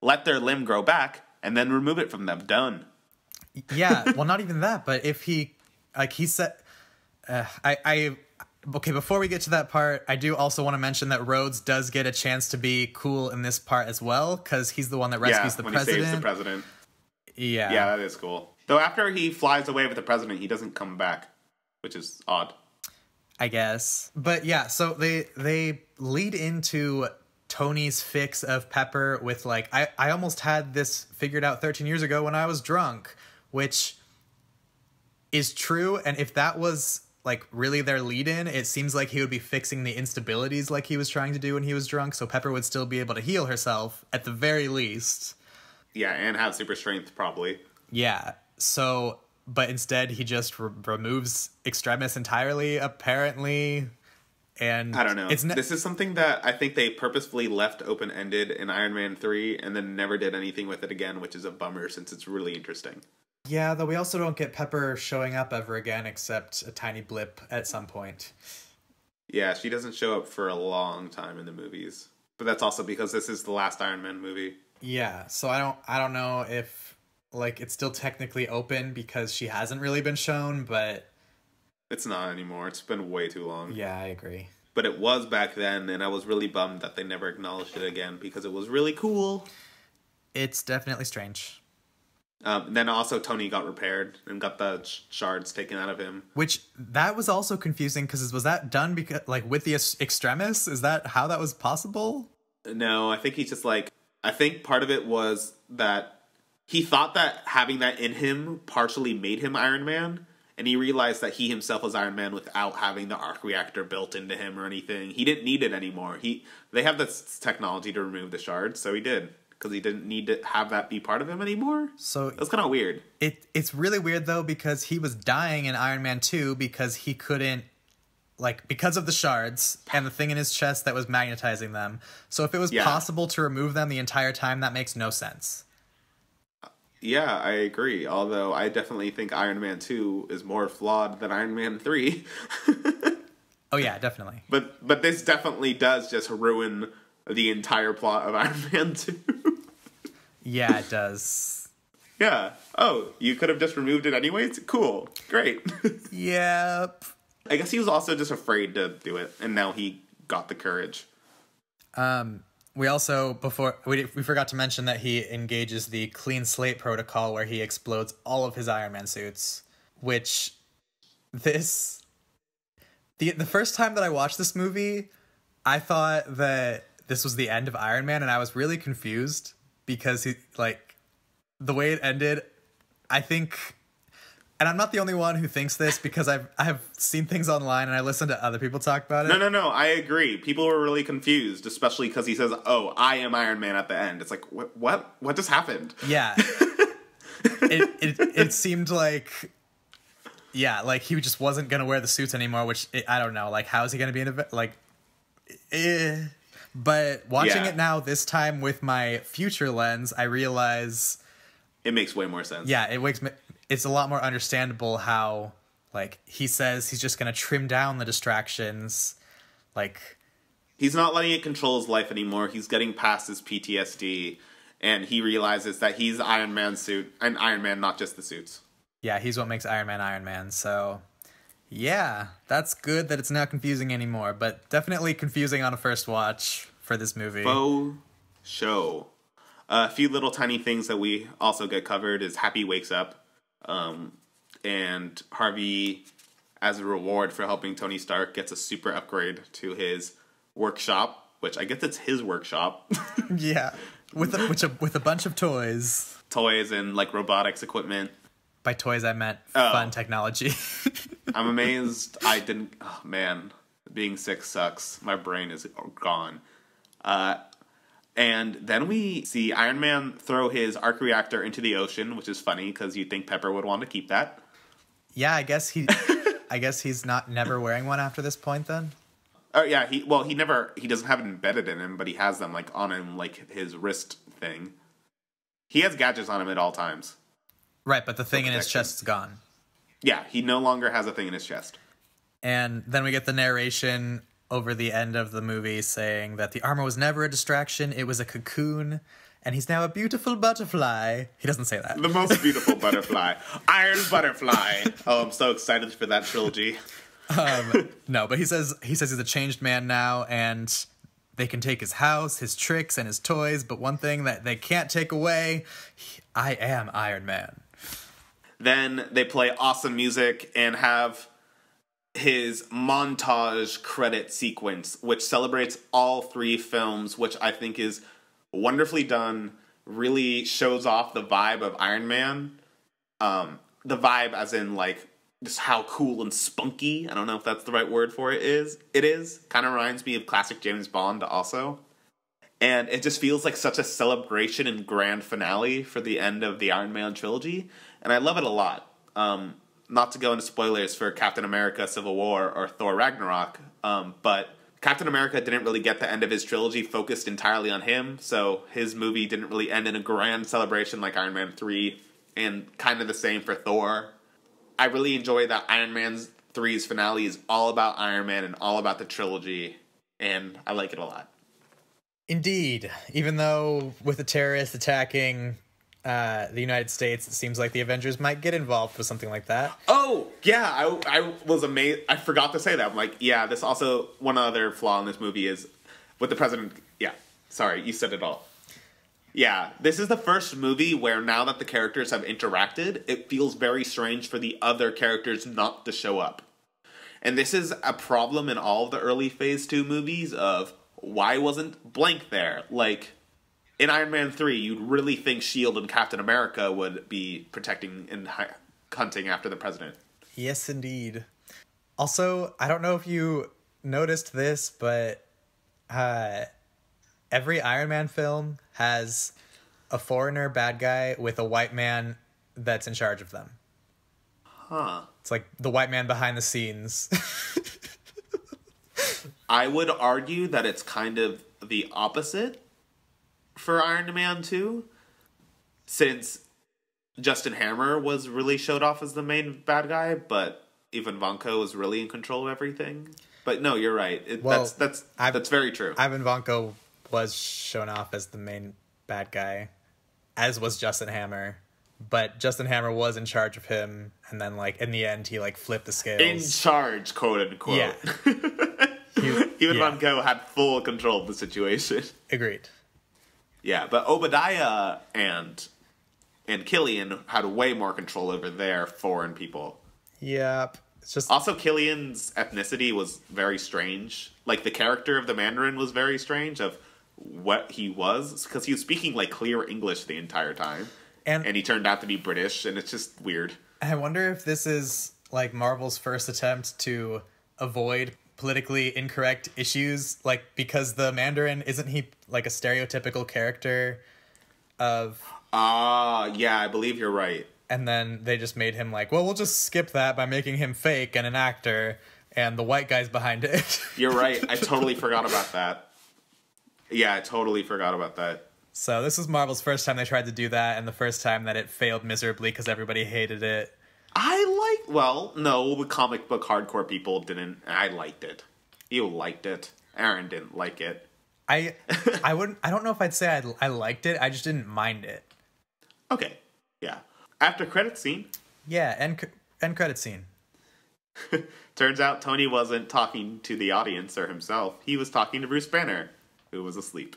let their limb grow back, and then remove it from them. Done. Yeah, well, not even that, but if he said, okay, before we get to that part, I do also want to mention that Rhodes does get a chance to be cool in this part as well, because he's the one that rescues the president. He saves the president. Yeah. Yeah, that is cool. Though after he flies away with the president, he doesn't come back, which is odd. I guess. But yeah, so they lead into Tony's fix of Pepper with, like, I almost had this figured out 13 years ago when I was drunk, which is true, and if that was, like, really their lead-in, it seems like he would be fixing the instabilities like he was trying to do when he was drunk, so Pepper would still be able to heal herself, at the very least. Yeah, and have super strength, probably. Yeah, so, but instead he just removes Extremis entirely, apparently, and... I don't know. This is something that I think they purposefully left open-ended in Iron Man 3, and then never did anything with it again, which is a bummer, since it's really interesting. Yeah, though we also don't get Pepper showing up ever again except a tiny blip at some point. Yeah, she doesn't show up for a long time in the movies. But that's also because this is the last Iron Man movie. Yeah, so I don't know if like it's still technically open because she hasn't really been shown, but It's not anymore. It's been way too long. yeah, I agree. But it was back then, and I was really bummed that they never acknowledged it again because it was really cool. It's definitely strange. Then also Tony got repaired and got the shards taken out of him. Which that was also confusing because was that done because like with the extremis? Is that how that was possible? No, I think he's just like, I think part of it was that he thought that having that in him partially made him Iron Man, and he realized that he himself was Iron Man without having the arc reactor built into him or anything. He didn't need it anymore. They have this technology to remove the shards, so he did. Because he didn't need to have that be part of him anymore. So that's kind of weird. It's really weird though because he was dying in Iron Man 2 because he couldn't, like, because of the shards and the thing in his chest that was magnetizing them. So if it was possible to remove them the entire time, that makes no sense. Yeah, I agree. Although I definitely think Iron Man 2 is more flawed than Iron Man 3. Oh yeah, definitely. But this definitely does just ruin the entire plot of Iron Man 2. Yeah, it does. Yeah. Oh, you could have just removed it anyways? Cool. Great. Yep. I guess he was also just afraid to do it, and now he got the courage. We also, we forgot to mention that he engages the clean slate protocol where he explodes all of his Iron Man suits, which the first time that I watched this movie, I thought that this was the end of Iron Man, and I was really confused because the way it ended, I think, and I'm not the only one who thinks this because I've seen things online and I listened to other people talk about it. No, I agree. People were really confused, especially because he says, "Oh, I am Iron Man" at the end. It's like, what just happened? Yeah. it seemed like, yeah, like he just wasn't gonna wear the suits anymore, which I don't know, like how is he gonna be in a But watching it now, this time with my future lens, I realize it makes way more sense. Yeah, it's a lot more understandable how, like, he says he's just going to trim down the distractions. Like, he's not letting it control his life anymore. He's getting past his PTSD, and he realizes that he's Iron Man's suit, and Iron Man, not just the suits. Yeah, he's what makes Iron Man. So, yeah, that's good that it's not confusing anymore, but definitely confusing on a first watch for this movie. Faux show. A few little tiny things that we also get covered is Happy wakes up, and Harvey, as a reward for helping Tony Stark, gets a super upgrade to his workshop, which I guess it's his workshop. Yeah, with a bunch of toys. Toys and, like, robotics equipment. By toys, I meant fun technology. I'm amazed I didn't... Oh, man. Being sick sucks. My brain is gone. And then we see Iron Man throw his arc reactor into the ocean, which is funny because you'd think Pepper would want to keep that. Yeah, I guess he's never wearing one after this point then. Oh yeah, he doesn't have it embedded in him, but he has them like on him, like his wrist thing. He has gadgets on him at all times. Right, but the thing in his chest is gone. Yeah, he no longer has a thing in his chest. And then we get the narration over the end of the movie saying that the armor was never a distraction, it was a cocoon, and he's now a beautiful butterfly. He doesn't say that. The most beautiful butterfly. Iron Butterfly. Oh, I'm so excited for that trilogy. No, but he says he's a changed man now, and they can take his house, his tricks, and his toys, but one thing that they can't take away, I am Iron Man. Then they play awesome music and have his montage credit sequence, which celebrates all three films, which I think is wonderfully done, really shows off the vibe of Iron Man. The vibe as in, like, just how cool and spunky, I don't know if that's the right word for it is. Kind of reminds me of classic James Bond also. And it just feels like such a celebration and grand finale for the end of the Iron Man trilogy. And I love it a lot. Not to go into spoilers for Captain America Civil War or Thor Ragnarok, but Captain America didn't really get the end of his trilogy focused entirely on him, so his movie didn't really end in a grand celebration like Iron Man 3 and kind of the same for Thor. I really enjoy that Iron Man 3's finale is all about Iron Man and all about the trilogy, and I like it a lot. Indeed. Even though with the terrorists attacking the United States, it seems like the Avengers might get involved with something like that. Oh, yeah, I was amazed. I forgot to say that. I'm like, yeah, this also, one other flaw in this movie is with the president. Yeah, sorry, you said it all. Yeah, this is the first movie where now that the characters have interacted, it feels very strange for the other characters not to show up. And this is a problem in all of the early Phase 2 movies of why wasn't blank there? Like, in Iron Man 3, you'd really think S.H.I.E.L.D. and Captain America would be protecting and hunting after the president. Yes, indeed. Also, I don't know if you noticed this, but every Iron Man film has a foreigner bad guy with a white man that's in charge of them. Huh. It's like the white man behind the scenes. I would argue that it's kind of the opposite for Iron Man 2, since Justin Hammer was really showed off as the main bad guy, but Ivan Vanko was really in control of everything. But no, you're right. That's very true. Ivan Vanko was shown off as the main bad guy, as was Justin Hammer. But Justin Hammer was in charge of him, and then, like, in the end, he, like, flipped the scales. In charge, quote unquote. Yeah. Ivan Vanko had full control of the situation. Agreed. Yeah, but Obadiah and Killian had way more control over their foreign people. Yep. It's just also, Killian's ethnicity was very strange. Like, the character of the Mandarin was very strange of what he was, because he was speaking, like, clear English the entire time. And he turned out to be British, and it's just weird. I wonder if this is, like, Marvel's first attempt to avoid politically incorrect issues, like, because the Mandarin, isn't he, like, a stereotypical character of... yeah, I believe you're right. And then they just made him like, well, we'll just skip that by making him fake and an actor, and the white guy's behind it. You're right. I totally forgot about that. Yeah, I totally forgot about that. So this was Marvel's first time they tried to do that, and the first time that it failed miserably because everybody hated it. No, the comic book hardcore people didn't. I liked it. You liked it. Aaron didn't like it. I don't know if I'd say I liked it. I just didn't mind it. Okay. Yeah. After credit scene. Yeah, end credit scene. Turns out Tony wasn't talking to the audience or himself. He was talking to Bruce Banner, who was asleep.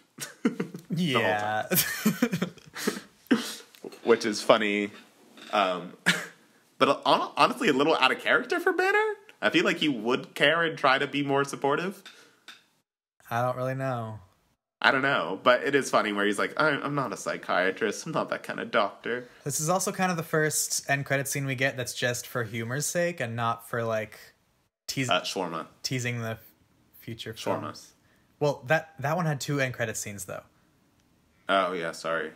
Yeah. Which is funny. But honestly, a little out of character for Banner. I feel like he would care and try to be more supportive. I don't really know. I don't know, but it is funny where he's like, I'm not a psychiatrist. I'm not that kind of doctor. This is also kind of the first end credit scene we get that's just for humor's sake and not for, like, shawarma. Teasing the future Shawarma. films. Well, that one had 2 end credit scenes, though. Oh, yeah, sorry.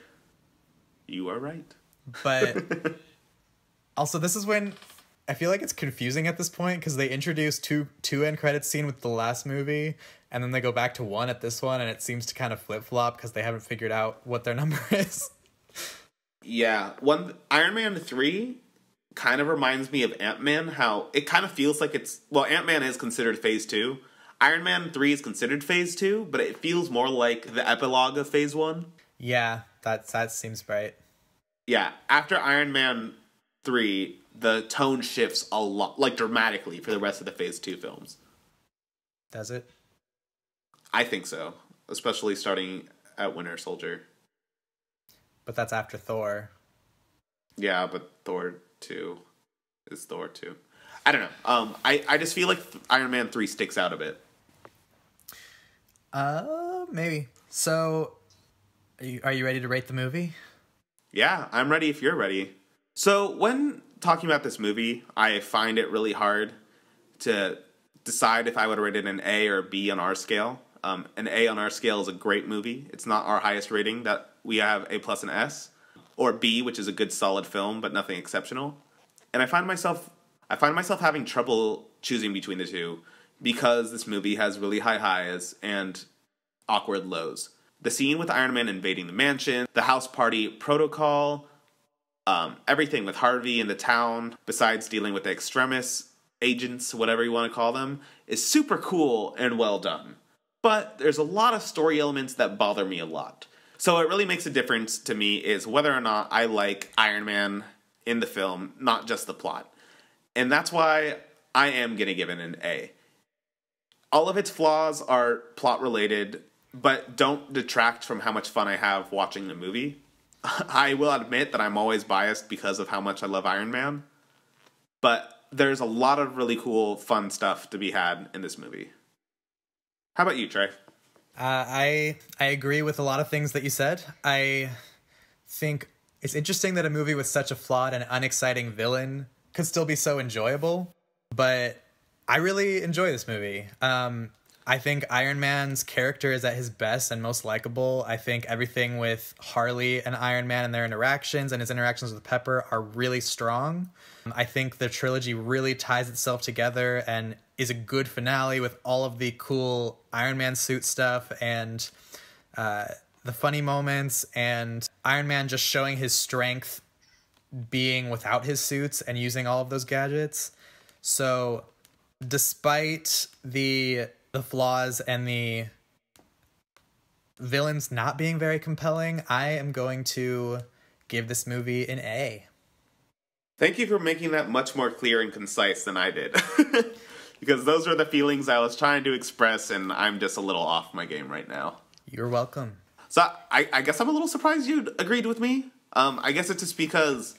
You are right. But also, this is when I feel like it's confusing at this point because they introduced two end credits scene with the last movie, and then they go back to 1 at this one, and it seems to kind of flip-flop because they haven't figured out what their number is. Yeah. Iron Man 3 kind of reminds me of Ant-Man, how it kind of feels like Ant-Man is considered Phase 2. Iron Man 3 is considered Phase 2, but it feels more like the epilogue of Phase 1. Yeah, that seems right. Yeah, after Iron Man 3, the tone shifts a lot, like dramatically, for the rest of the Phase 2 films. Does it? I think so, especially starting at Winter Soldier. But that's after Thor. Yeah, but Thor 2 is Thor 2. I don't know. I just feel like Iron Man 3 sticks out a bit. Maybe. So, are you ready to rate the movie? Yeah, I'm ready if you're ready. So, when talking about this movie, I find it really hard to decide if I would rate it an A or B on our scale. An A on our scale is a great movie. It's not our highest rating. That we have A plus and S. Or B, which is a good solid film, but nothing exceptional. And I find myself having trouble choosing between the two because this movie has really high highs and awkward lows. The scene with Iron Man invading the mansion, the house party protocol, Everything with Harvey in the town, besides dealing with the extremists, agents, whatever you want to call them, is super cool and well done. But there's a lot of story elements that bother me a lot. So what really makes a difference to me is whether or not I like Iron Man in the film, not just the plot. And that's why I am going to give it an A. All of its flaws are plot related, but don't detract from how much fun I have watching the movie. I will admit that I'm always biased because of how much I love Iron Man. But there's a lot of really cool, fun stuff to be had in this movie. How about you, Trey? I agree with a lot of things that you said. I think it's interesting that a movie with such a flawed and unexciting villain could still be so enjoyable, but I really enjoy this movie. I think Iron Man's character is at his best and most likable. I think everything with Harley and Iron Man and their interactions and his interactions with Pepper are really strong. I think the trilogy really ties itself together and is a good finale with all of the cool Iron Man suit stuff and the funny moments and Iron Man just showing his strength being without his suits and using all of those gadgets. So despite the flaws and the villains not being very compelling, I am going to give this movie an A. Thank you for making that much more clear and concise than I did. Because those are the feelings I was trying to express, and I'm just a little off my game right now. You're welcome. So I guess I'm a little surprised you agreed with me. I guess it's just because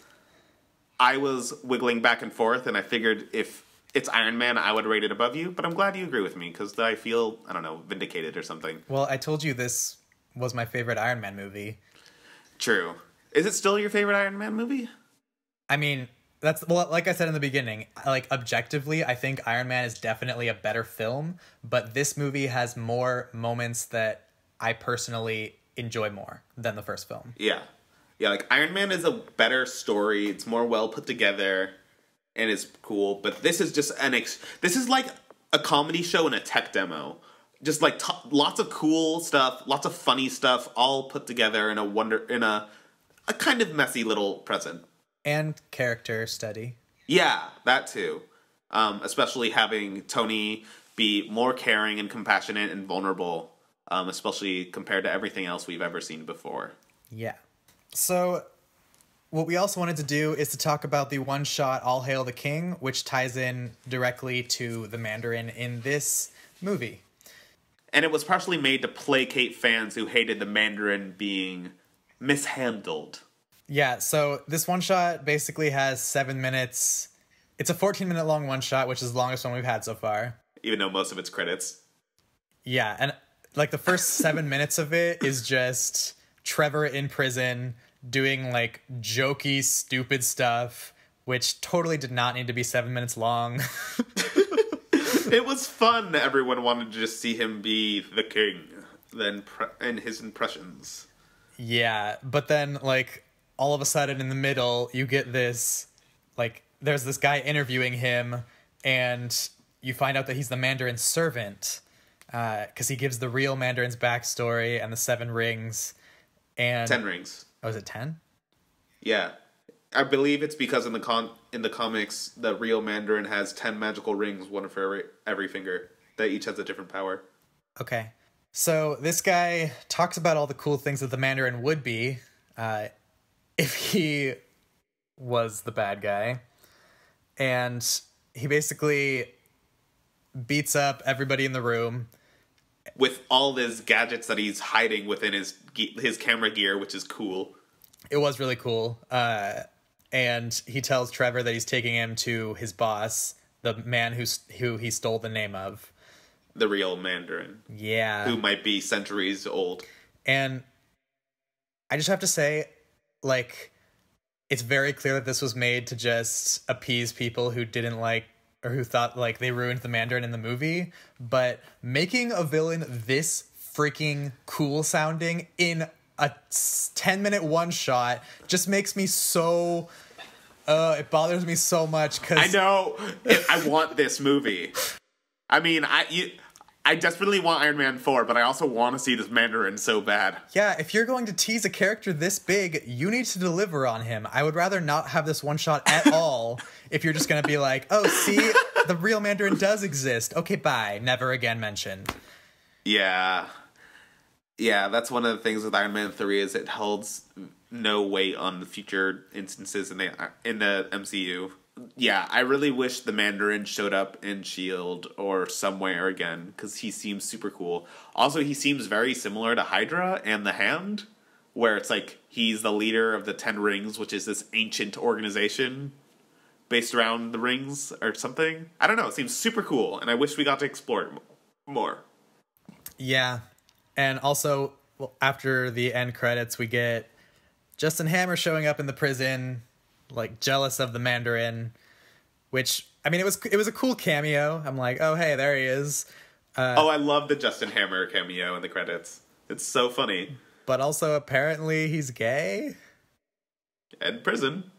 I was wiggling back and forth, and I figured if it's Iron Man, I would rate it above you. But I'm glad you agree with me, because I feel, I don't know, vindicated or something. Well, I told you this was my favorite Iron Man movie. True. Is it still your favorite Iron Man movie? I mean, that's, well, like I said in the beginning, like, objectively, I think Iron Man is definitely a better film, but this movie has more moments that I personally enjoy more than the first film. Yeah. Yeah, like, Iron Man is a better story, it's more well put together, and it's cool, but this is just this is like a comedy show and a tech demo. Just, like, lots of cool stuff, lots of funny stuff, all put together in a kind of messy little present. And character study. Yeah, that too. Especially having Tony be more caring and compassionate and vulnerable, especially compared to everything else we've ever seen before. Yeah. So, what we also wanted to do is to talk about the one-shot All Hail the King, which ties in directly to the Mandarin in this movie. And it was partially made to placate fans who hated the Mandarin being mishandled. Yeah, so this one-shot basically has 7 minutes. It's a 14-minute long one-shot, which is the longest one we've had so far. Even though most of it's credits. Yeah, and like the first 7 minutes of it is just Trevor in prison doing like jokey, stupid stuff, which totally did not need to be 7 minutes long. It was fun. Everyone wanted to just see him be the king and his impressions. Yeah, but then like all of a sudden in the middle, you get this, like, there's this guy interviewing him, and you find out that he's the Mandarin's servant, because he gives the real Mandarin's backstory and the 7 rings. And 10 rings. Oh, is it 10? Yeah. I believe it's because in the comics, the real Mandarin has 10 magical rings, one for every finger, that each has a different power. Okay. So this guy talks about all the cool things that the Mandarin would be, if he was the bad guy. And he basically beats up everybody in the room. With all his gadgets that he's hiding within his camera gear, which is cool. It was really cool. And he tells Trevor that he's taking him to his boss, the man who he stole the name of. The real Mandarin. Yeah. Who might be centuries old. And I just have to say, like, it's very clear that this was made to just appease people who didn't like, or who thought, like, they ruined the Mandarin in the movie. But making a villain this freaking cool sounding in a 10-minute one-shot just makes me so... it bothers me so much, because... I know! I want this movie. I mean, I I desperately want Iron Man 4, but I also want to see this Mandarin so bad. Yeah, if you're going to tease a character this big, you need to deliver on him. I would rather not have this one shot at all if you're just going to be like, oh, see, the real Mandarin does exist. Okay, bye. Never again mentioned. Yeah. Yeah, that's one of the things with Iron Man 3 is it holds no weight on the future instances in the MCU. Yeah, I really wish the Mandarin showed up in S.H.I.E.L.D. or somewhere again, because he seems super cool. Also, he seems very similar to Hydra and the Hand, where it's like he's the leader of the Ten Rings, which is this ancient organization based around the rings or something. I don't know, it seems super cool, and I wish we got to explore it more. Yeah, and also, after the end credits, we get Justin Hammer showing up in the prison, like, jealous of the Mandarin, which, I mean, it was a cool cameo. I'm like, oh, hey, there he is. I love the Justin Hammer cameo in the credits. It's so funny. But also, apparently, he's gay? In prison.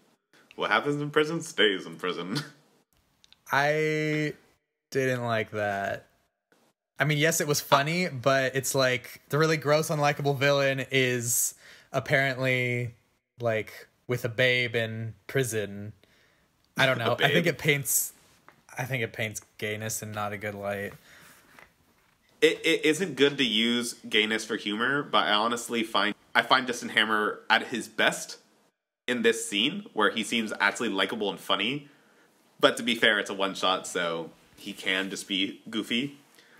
What happens in prison stays in prison. I didn't like that. I mean, yes, it was funny, but it's like, the really gross, unlikable villain is apparently, like, with a babe in prison. I don't know. I think it paints gayness in not a good light. It isn't good to use gayness for humor, but I honestly find Justin Hammer at his best in this scene, where he seems actually likable and funny. But to be fair, it's a one shot, so he can just be goofy.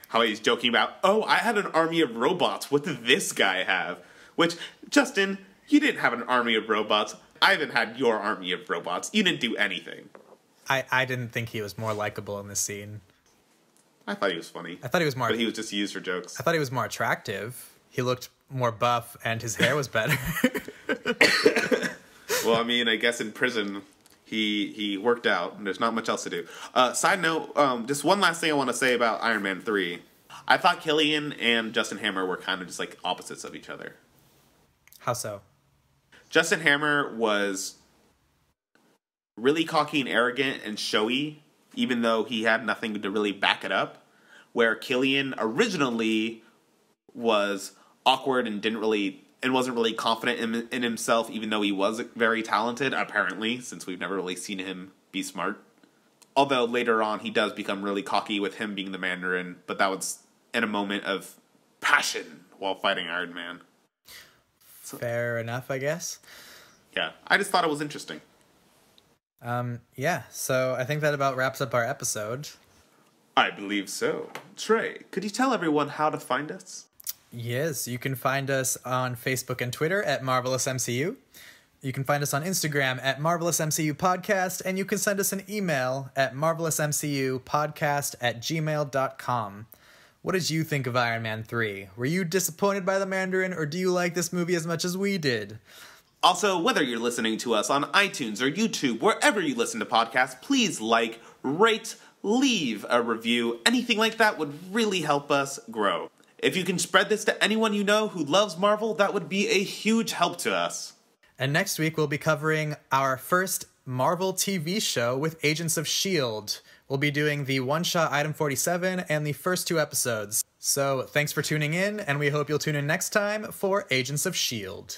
How he's joking about, oh, I had an army of robots. What did this guy have? Which, Justin, you didn't have an army of robots. I haven't had your army of robots. You didn't do anything. I didn't think he was more likable in this scene. I thought he was funny. I thought he was more... But he was just used for jokes. I thought he was more attractive. He looked more buff, and his hair was better. Well, I mean, I guess in prison, he worked out, and there's not much else to do. Side note, just one last thing I want to say about Iron Man 3. I thought Killian and Justin Hammer were kind of just like opposites of each other. How so? Justin Hammer was really cocky and arrogant and showy, even though he had nothing to really back it up. Where Killian originally was awkward and wasn't really confident in himself, even though he was very talented, apparently, since we've never really seen him be smart. Although later on he does become really cocky with him being the Mandarin, but that was in a moment of passion while fighting Iron Man. Fair enough, I guess. Yeah, I just thought it was interesting. Yeah, so I think that about wraps up our episode. I believe so. Trey, could you tell everyone how to find us? Yes, you can find us on Facebook and Twitter at Marvelous MCU. You can find us on Instagram at Marvelous MCU Podcast, and you can send us an email at marvelousmcupodcast@gmail.com. What did you think of Iron Man 3? Were you disappointed by the Mandarin, or do you like this movie as much as we did? Also, whether you're listening to us on iTunes or YouTube, wherever you listen to podcasts, please like, rate, leave a review. Anything like that would really help us grow. If you can spread this to anyone you know who loves Marvel, that would be a huge help to us. And next week, we'll be covering our first Marvel TV show with Agents of S.H.I.E.L.D. We'll be doing the one-shot Item 47 and the first 2 episodes. So thanks for tuning in, and we hope you'll tune in next time for Agents of S.H.I.E.L.D.